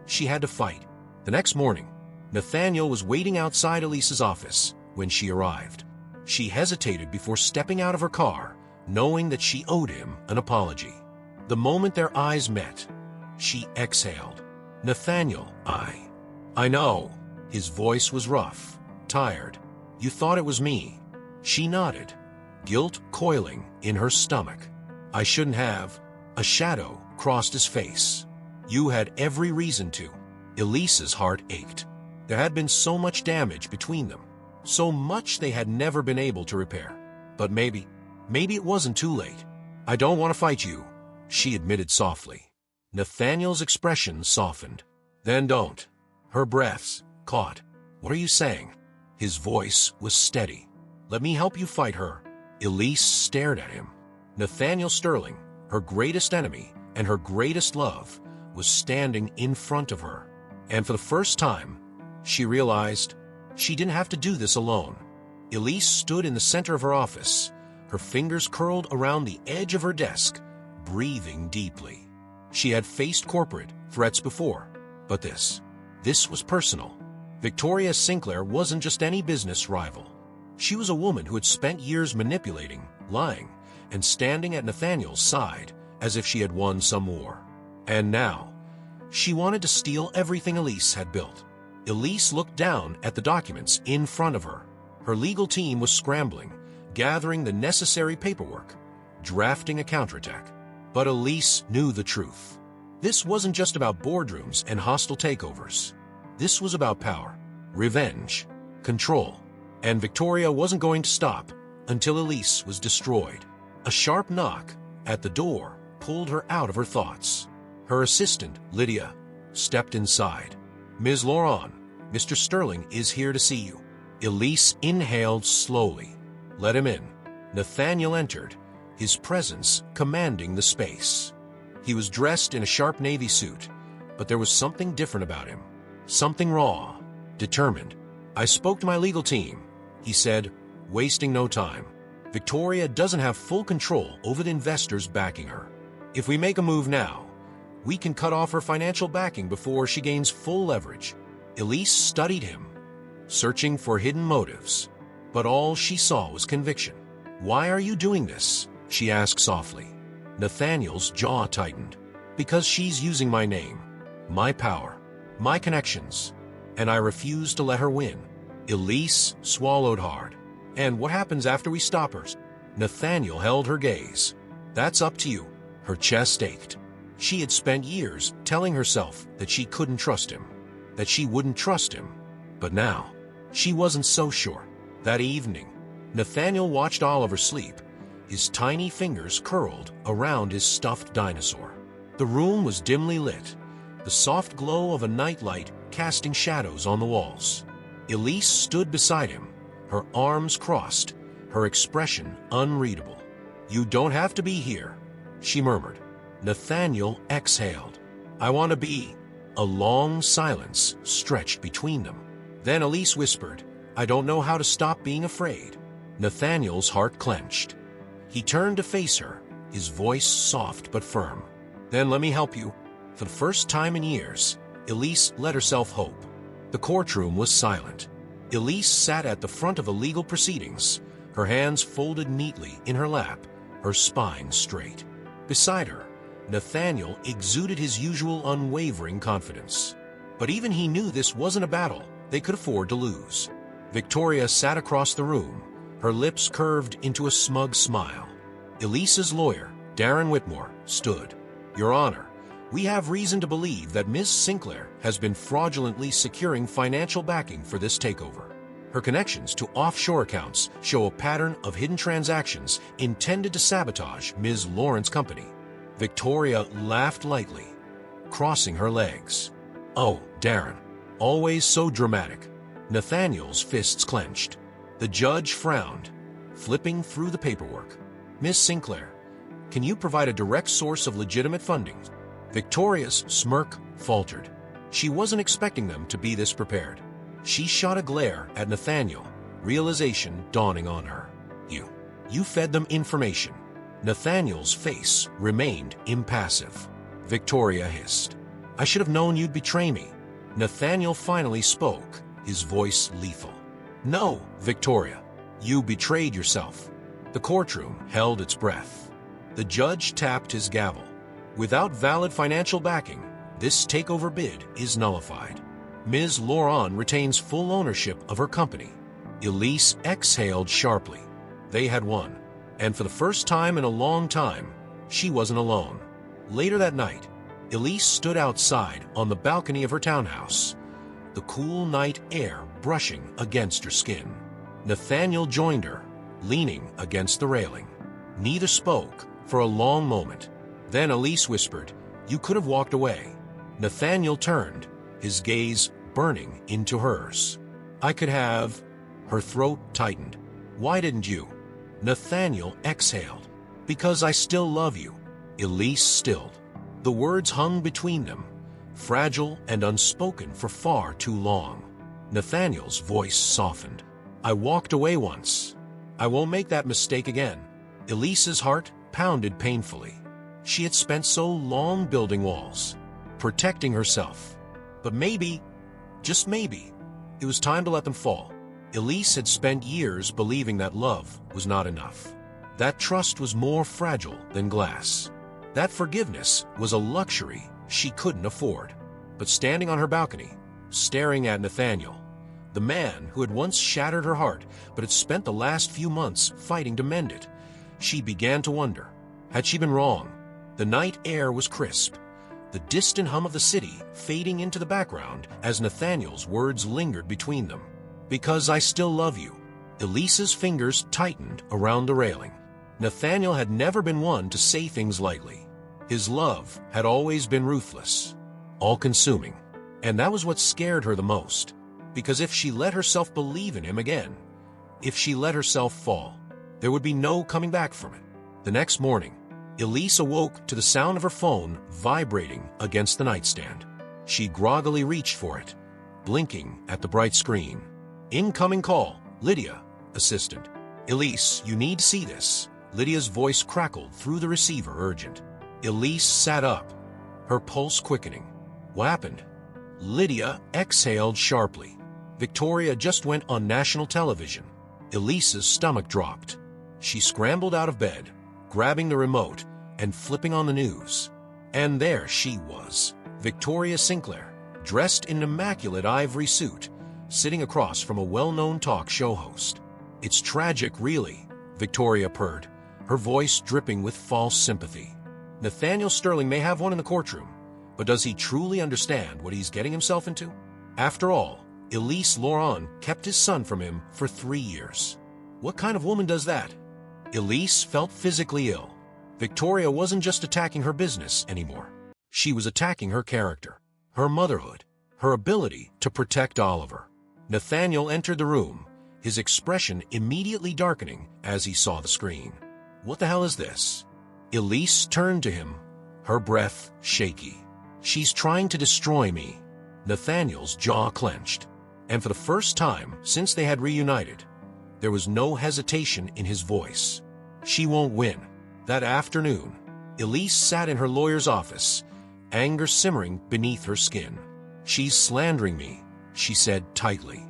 She had to fight. The next morning, Nathaniel was waiting outside Elise's office when she arrived. She hesitated before stepping out of her car, knowing that she owed him an apology. The moment their eyes met, she exhaled. Nathaniel, I know. His voice was rough, tired. You thought it was me. She nodded, guilt coiling in her stomach. I shouldn't have. A shadow crossed his face. You had every reason to. Elise's heart ached. There had been so much damage between them, so much they had never been able to repair. But maybe it wasn't too late. I don't want to fight you, she admitted softly. Nathaniel's expression softened. Then don't. Her breaths caught. What are you saying? His voice was steady. Let me help you fight her. Elise stared at him. Nathaniel Sterling, her greatest enemy and her greatest love, was standing in front of her. And for the first time, she realized she didn't have to do this alone. Elise stood in the center of her office, her fingers curled around the edge of her desk, breathing deeply. She had faced corporate threats before, but this was personal. Victoria Sinclair wasn't just any business rival. She was a woman who had spent years manipulating, lying, and standing at Nathaniel's side as if she had won some war. And now, she wanted to steal everything Elise had built. Elise looked down at the documents in front of her. Her legal team was scrambling, gathering the necessary paperwork, drafting a counterattack. But Elise knew the truth. This wasn't just about boardrooms and hostile takeovers. This was about power, revenge, control. And Victoria wasn't going to stop until Elise was destroyed. A sharp knock at the door pulled her out of her thoughts. Her assistant, Lydia, stepped inside. Ms. Laurent, Mr. Sterling is here to see you. Elise inhaled slowly. Let him in. Nathaniel entered, his presence commanding the space. He was dressed in a sharp navy suit, but there was something different about him. Something raw, determined. I spoke to my legal team, he said, wasting no time. Victoria doesn't have full control over the investors backing her. If we make a move now, we can cut off her financial backing before she gains full leverage. Elise studied him, searching for hidden motives, but all she saw was conviction. Why are you doing this? She asked softly. Nathaniel's jaw tightened. Because she's using my name, my power, my connections, and I refuse to let her win. Elise swallowed hard. And what happens after we stop her? Nathaniel held her gaze. That's up to you. Her chest ached. She had spent years telling herself that she couldn't trust him, that she wouldn't trust him. But now, she wasn't so sure. That evening, Nathaniel watched Oliver sleep, his tiny fingers curled around his stuffed dinosaur. The room was dimly lit, the soft glow of a nightlight casting shadows on the walls. Elise stood beside him, her arms crossed, her expression unreadable. "You don't have to be here," she murmured. Nathaniel exhaled. "I want to be." A long silence stretched between them. Then Elise whispered, "I don't know how to stop being afraid." Nathaniel's heart clenched. He turned to face her, his voice soft but firm. "Then let me help you." For the first time in years, Elise let herself hope. The courtroom was silent. Elise sat at the front of the legal proceedings, her hands folded neatly in her lap, her spine straight. Beside her, Nathaniel exuded his usual unwavering confidence. But even he knew this wasn't a battle they could afford to lose. Victoria sat across the room, her lips curved into a smug smile. Elise's lawyer, Darren Whitmore, stood. "Your Honor, we have reason to believe that Ms. Sinclair has been fraudulently securing financial backing for this takeover. Her connections to offshore accounts show a pattern of hidden transactions intended to sabotage Ms. Lawrence's company." Victoria laughed lightly, crossing her legs. "Oh, Darren, always so dramatic." Nathaniel's fists clenched. The judge frowned, flipping through the paperwork. "Miss Sinclair, can you provide a direct source of legitimate funding?" Victoria's smirk faltered. She wasn't expecting them to be this prepared. She shot a glare at Nathaniel, realization dawning on her. You fed them information." Nathaniel's face remained impassive. Victoria hissed, "I should have known you'd betray me." Nathaniel finally spoke, his voice lethal. "No, Victoria, you betrayed yourself." The courtroom held its breath. The judge tapped his gavel. "Without valid financial backing, this takeover bid is nullified. Ms. Lauren retains full ownership of her company." Elise exhaled sharply. They had won. And for the first time in a long time, she wasn't alone. Later that night, Elise stood outside on the balcony of her townhouse, the cool night air brushing against her skin. Nathaniel joined her, leaning against the railing. Neither spoke for a long moment. Then Elise whispered, "You could have walked away." Nathaniel turned, his gaze burning into hers. "I could have." Her throat tightened. "Why didn't you?" Nathaniel exhaled. "Because I still love you." Elise stilled. The words hung between them, fragile and unspoken for far too long. Nathaniel's voice softened. "I walked away once. I won't make that mistake again." Elise's heart pounded painfully. She had spent so long building walls, protecting herself. But maybe, just maybe, it was time to let them fall. Elise had spent years believing that love was not enough. That trust was more fragile than glass. That forgiveness was a luxury she couldn't afford. But standing on her balcony, staring at Nathaniel, the man who had once shattered her heart but had spent the last few months fighting to mend it, she began to wonder, had she been wrong? The night air was crisp, the distant hum of the city fading into the background as Nathaniel's words lingered between them. "Because I still love you." Elise's fingers tightened around the railing. Nathaniel had never been one to say things lightly. His love had always been ruthless, all-consuming. And that was what scared her the most. Because if she let herself believe in him again, if she let herself fall, there would be no coming back from it. The next morning, Elise awoke to the sound of her phone vibrating against the nightstand. She groggily reached for it, blinking at the bright screen. "Incoming call, Lydia, assistant." "Elise, you need to see this." Lydia's voice crackled through the receiver, urgent. Elise sat up, her pulse quickening. "What happened?" Lydia exhaled sharply. "Victoria just went on national television." Elise's stomach dropped. She scrambled out of bed, grabbing the remote and flipping on the news. And there she was, Victoria Sinclair, dressed in an immaculate ivory suit, sitting across from a well-known talk show host. "It's tragic, really," Victoria purred, her voice dripping with false sympathy. Nathaniel Sterling may have one in the courtroom, but does he truly understand what he's getting himself into? After all, Elise Laurent kept his son from him for 3 years. What kind of woman does that? Elise felt physically ill. Victoria wasn't just attacking her business anymore. She was attacking her character, her motherhood, her ability to protect Oliver. Nathaniel entered the room, his expression immediately darkening as he saw the screen. What the hell is this? Elise turned to him, her breath shaky. She's trying to destroy me. Nathaniel's jaw clenched, and for the first time since they had reunited, there was no hesitation in his voice. She won't win. That afternoon, Elise sat in her lawyer's office, anger simmering beneath her skin. She's slandering me, she said tightly.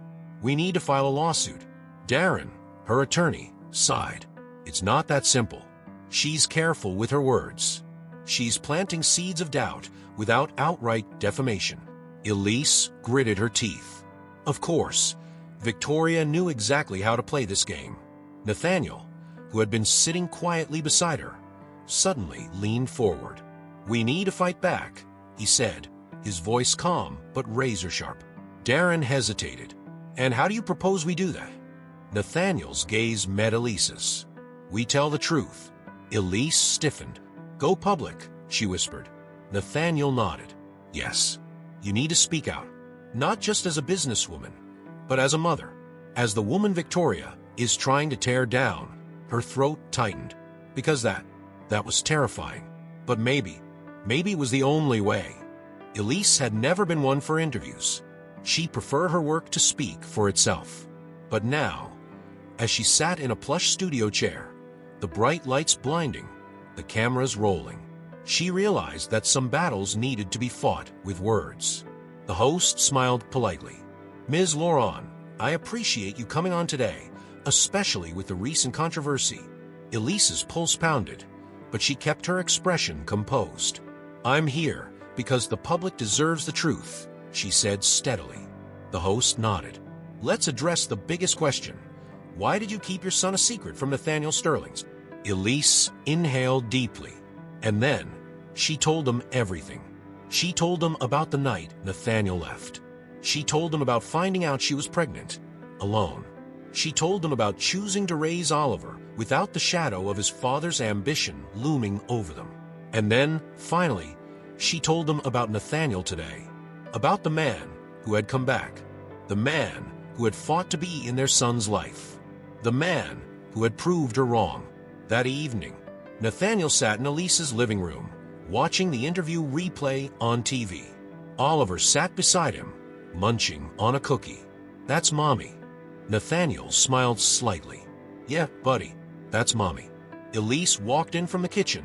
We need to file a lawsuit. Darren, her attorney, sighed. It's not that simple. She's careful with her words. She's planting seeds of doubt without outright defamation. Elise gritted her teeth. Of course, Victoria knew exactly how to play this game. Nathaniel, who had been sitting quietly beside her, suddenly leaned forward. We need to fight back, he said, his voice calm but razor-sharp. Darren hesitated. And how do you propose we do that? Nathaniel's gaze met Elise's. We tell the truth. Elise stiffened. Go public, she whispered. Nathaniel nodded. Yes, you need to speak out, not just as a businesswoman, but as a mother. As the woman Victoria is trying to tear down, her throat tightened. Because that was terrifying. But maybe it was the only way. Elise had never been one for interviews. She preferred her work to speak for itself. But now, as she sat in a plush studio chair, the bright lights blinding, the cameras rolling, she realized that some battles needed to be fought with words. The host smiled politely. Ms. Laurent, I appreciate you coming on today, especially with the recent controversy. Elise's pulse pounded, but she kept her expression composed. I'm here because the public deserves the truth, she said steadily. The host nodded. Let's address the biggest question. Why did you keep your son a secret from Nathaniel Sterling's? Elise inhaled deeply, and then she told him everything. She told him about the night Nathaniel left. She told him about finding out she was pregnant, alone. She told him about choosing to raise Oliver without the shadow of his father's ambition looming over them. And then, finally, she told him about Nathaniel today, about the man who had come back, the man who had fought to be in their son's life, the man who had proved her wrong. That evening, Nathaniel sat in Elise's living room, watching the interview replay on TV. Oliver sat beside him, munching on a cookie. That's Mommy. Nathaniel smiled slightly. Yeah, buddy, that's Mommy. Elise walked in from the kitchen,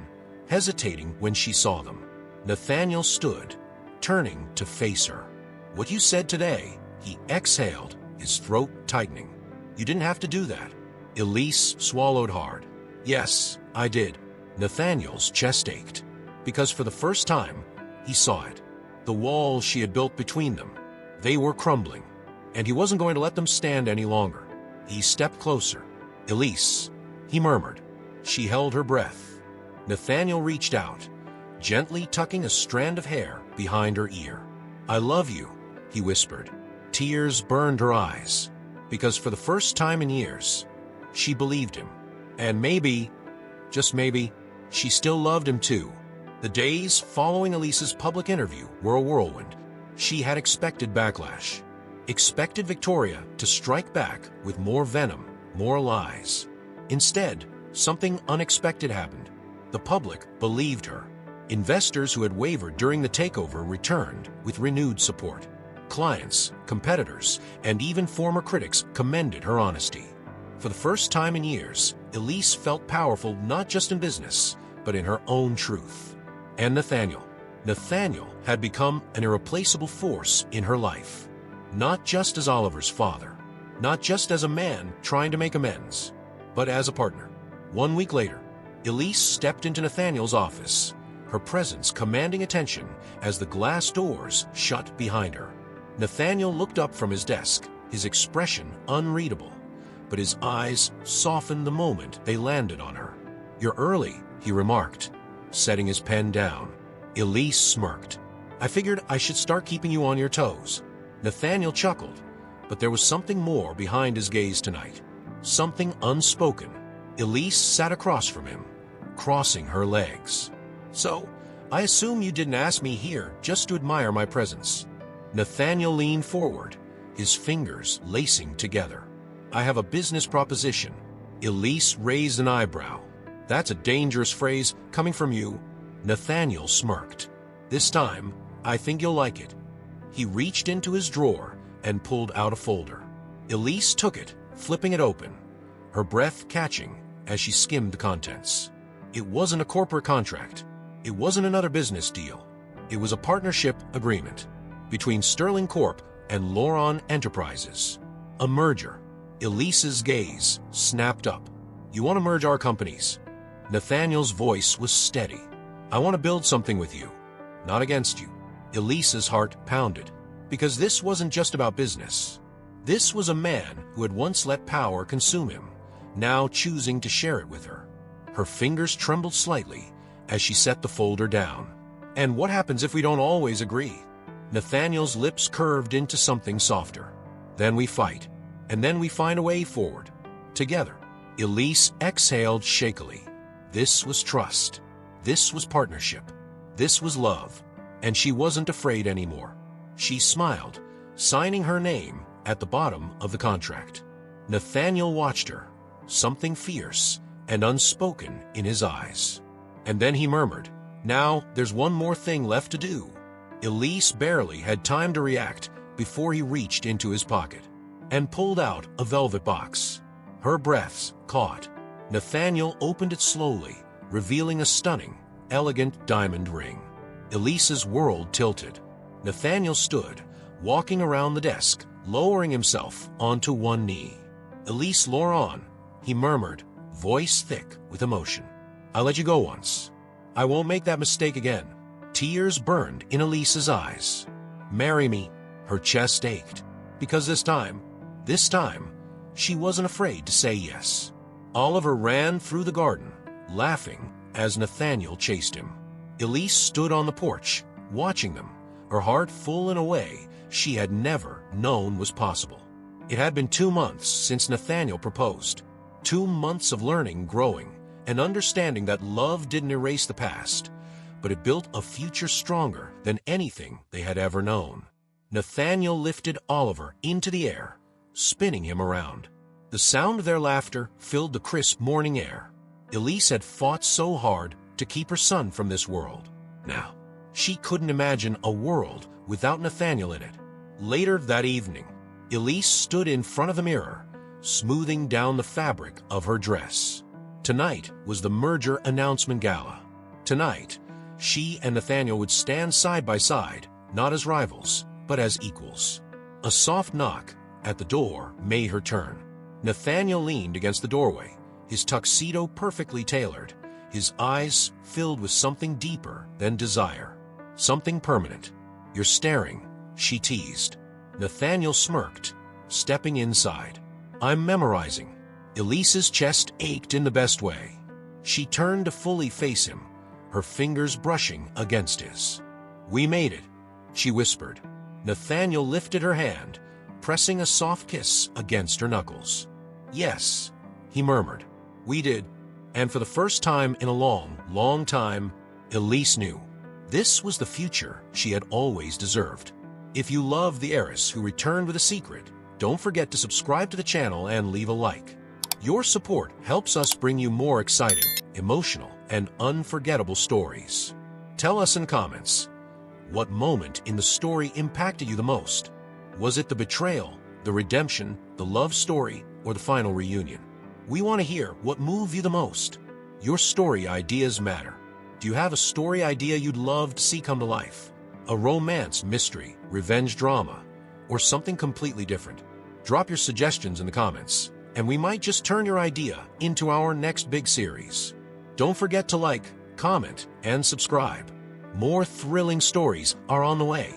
hesitating when she saw them. Nathaniel stood, turning to face her. What you said today, he exhaled, his throat tightening. You didn't have to do that. Elise swallowed hard. Yes, I did. Nathaniel's chest ached, because for the first time, he saw it. The walls she had built between them, they were crumbling, and he wasn't going to let them stand any longer. He stepped closer. Elise, he murmured. She held her breath. Nathaniel reached out, gently tucking a strand of hair behind her ear. I love you, he whispered. Tears burned her eyes, because for the first time in years, she believed him. And maybe, just maybe, she still loved him too. The days following Elise's public interview were a whirlwind. She had expected backlash, expected Victoria to strike back with more venom, more lies. Instead, something unexpected happened. The public believed her. Investors who had wavered during the takeover returned with renewed support. Clients, competitors, and even former critics commended her honesty. For the first time in years, Elise felt powerful not just in business, but in her own truth. And Nathaniel had become an irreplaceable force in her life. Not just as Oliver's father, not just as a man trying to make amends, but as a partner. 1 week later, Elise stepped into Nathaniel's office, her presence commanding attention as the glass doors shut behind her. Nathaniel looked up from his desk, his expression unreadable, but his eyes softened the moment they landed on her. You're early, he remarked, setting his pen down. Elise smirked. "I figured I should start keeping you on your toes." Nathaniel chuckled, but there was something more behind his gaze tonight. Something unspoken. Elise sat across from him, crossing her legs. "So, I assume you didn't ask me here just to admire my presence." Nathaniel leaned forward, his fingers lacing together. "I have a business proposition." Elise raised an eyebrow. "That's a dangerous phrase coming from you." Nathaniel smirked. "This time, I think you'll like it." He reached into his drawer and pulled out a folder. Elise took it, flipping it open, her breath catching as she skimmed the contents. It wasn't a corporate contract. It wasn't another business deal. It was a partnership agreement between Sterling Corp and Loron Enterprises. A merger. Elise's gaze snapped up. "You want to merge our companies?" Nathaniel's voice was steady. "I want to build something with you, not against you." Elise's heart pounded, because this wasn't just about business. This was a man who had once let power consume him, now choosing to share it with her. Her fingers trembled slightly as she set the folder down. "And what happens if we don't always agree?" Nathaniel's lips curved into something softer. "Then we fight, and then we find a way forward, together." Elise exhaled shakily. This was trust. This was partnership. This was love. And she wasn't afraid anymore. She smiled, signing her name at the bottom of the contract. Nathaniel watched her, something fierce and unspoken in his eyes. And then he murmured, "Now there's one more thing left to do." Elise barely had time to react before he reached into his pocket and pulled out a velvet box. Her breaths caught. Nathaniel opened it slowly, revealing a stunning, elegant diamond ring. Elise's world tilted. Nathaniel stood, walking around the desk, lowering himself onto one knee. "Elise Loron," he murmured, voice thick with emotion. "I let you go once. I won't make that mistake again." Tears burned in Elise's eyes. "Marry me." Her chest ached, because this time, she wasn't afraid to say yes. Oliver ran through the garden, laughing as Nathaniel chased him. Elise stood on the porch, watching them, her heart full in a way she had never known was possible. It had been 2 months since Nathaniel proposed. 2 months of learning, growing, and understanding that love didn't erase the past, but it built a future stronger than anything they had ever known. Nathaniel lifted Oliver into the air, spinning him around. The sound of their laughter filled the crisp morning air. Elise had fought so hard to keep her son from this world. Now, she couldn't imagine a world without Nathaniel in it. Later that evening, Elise stood in front of the mirror, smoothing down the fabric of her dress. Tonight was the merger announcement gala. Tonight, she and Nathaniel would stand side by side, not as rivals, but as equals. A soft knock at the door made her turn. Nathaniel leaned against the doorway, his tuxedo perfectly tailored, his eyes filled with something deeper than desire, something permanent. "You're staring," she teased. Nathaniel smirked, stepping inside. "I'm memorizing." Elise's chest ached in the best way. She turned to fully face him, her fingers brushing against his. "We made it," she whispered. Nathaniel lifted her hand, pressing a soft kiss against her knuckles. "Yes," he murmured. "We did." And for the first time in a long, long time, Elise knew. This was the future she had always deserved. If you love the heiress who returned with a secret, don't forget to subscribe to the channel and leave a like. Your support helps us bring you more exciting, emotional, and unforgettable stories. Tell us in comments, what moment in the story impacted you the most? Was it the betrayal, the redemption, the love story, or the final reunion? We want to hear what moved you the most. Your story ideas matter. Do you have a story idea you'd love to see come to life? A romance, mystery, revenge drama, or something completely different? Drop your suggestions in the comments, and we might just turn your idea into our next big series. Don't forget to like, comment, and subscribe. More thrilling stories are on the way.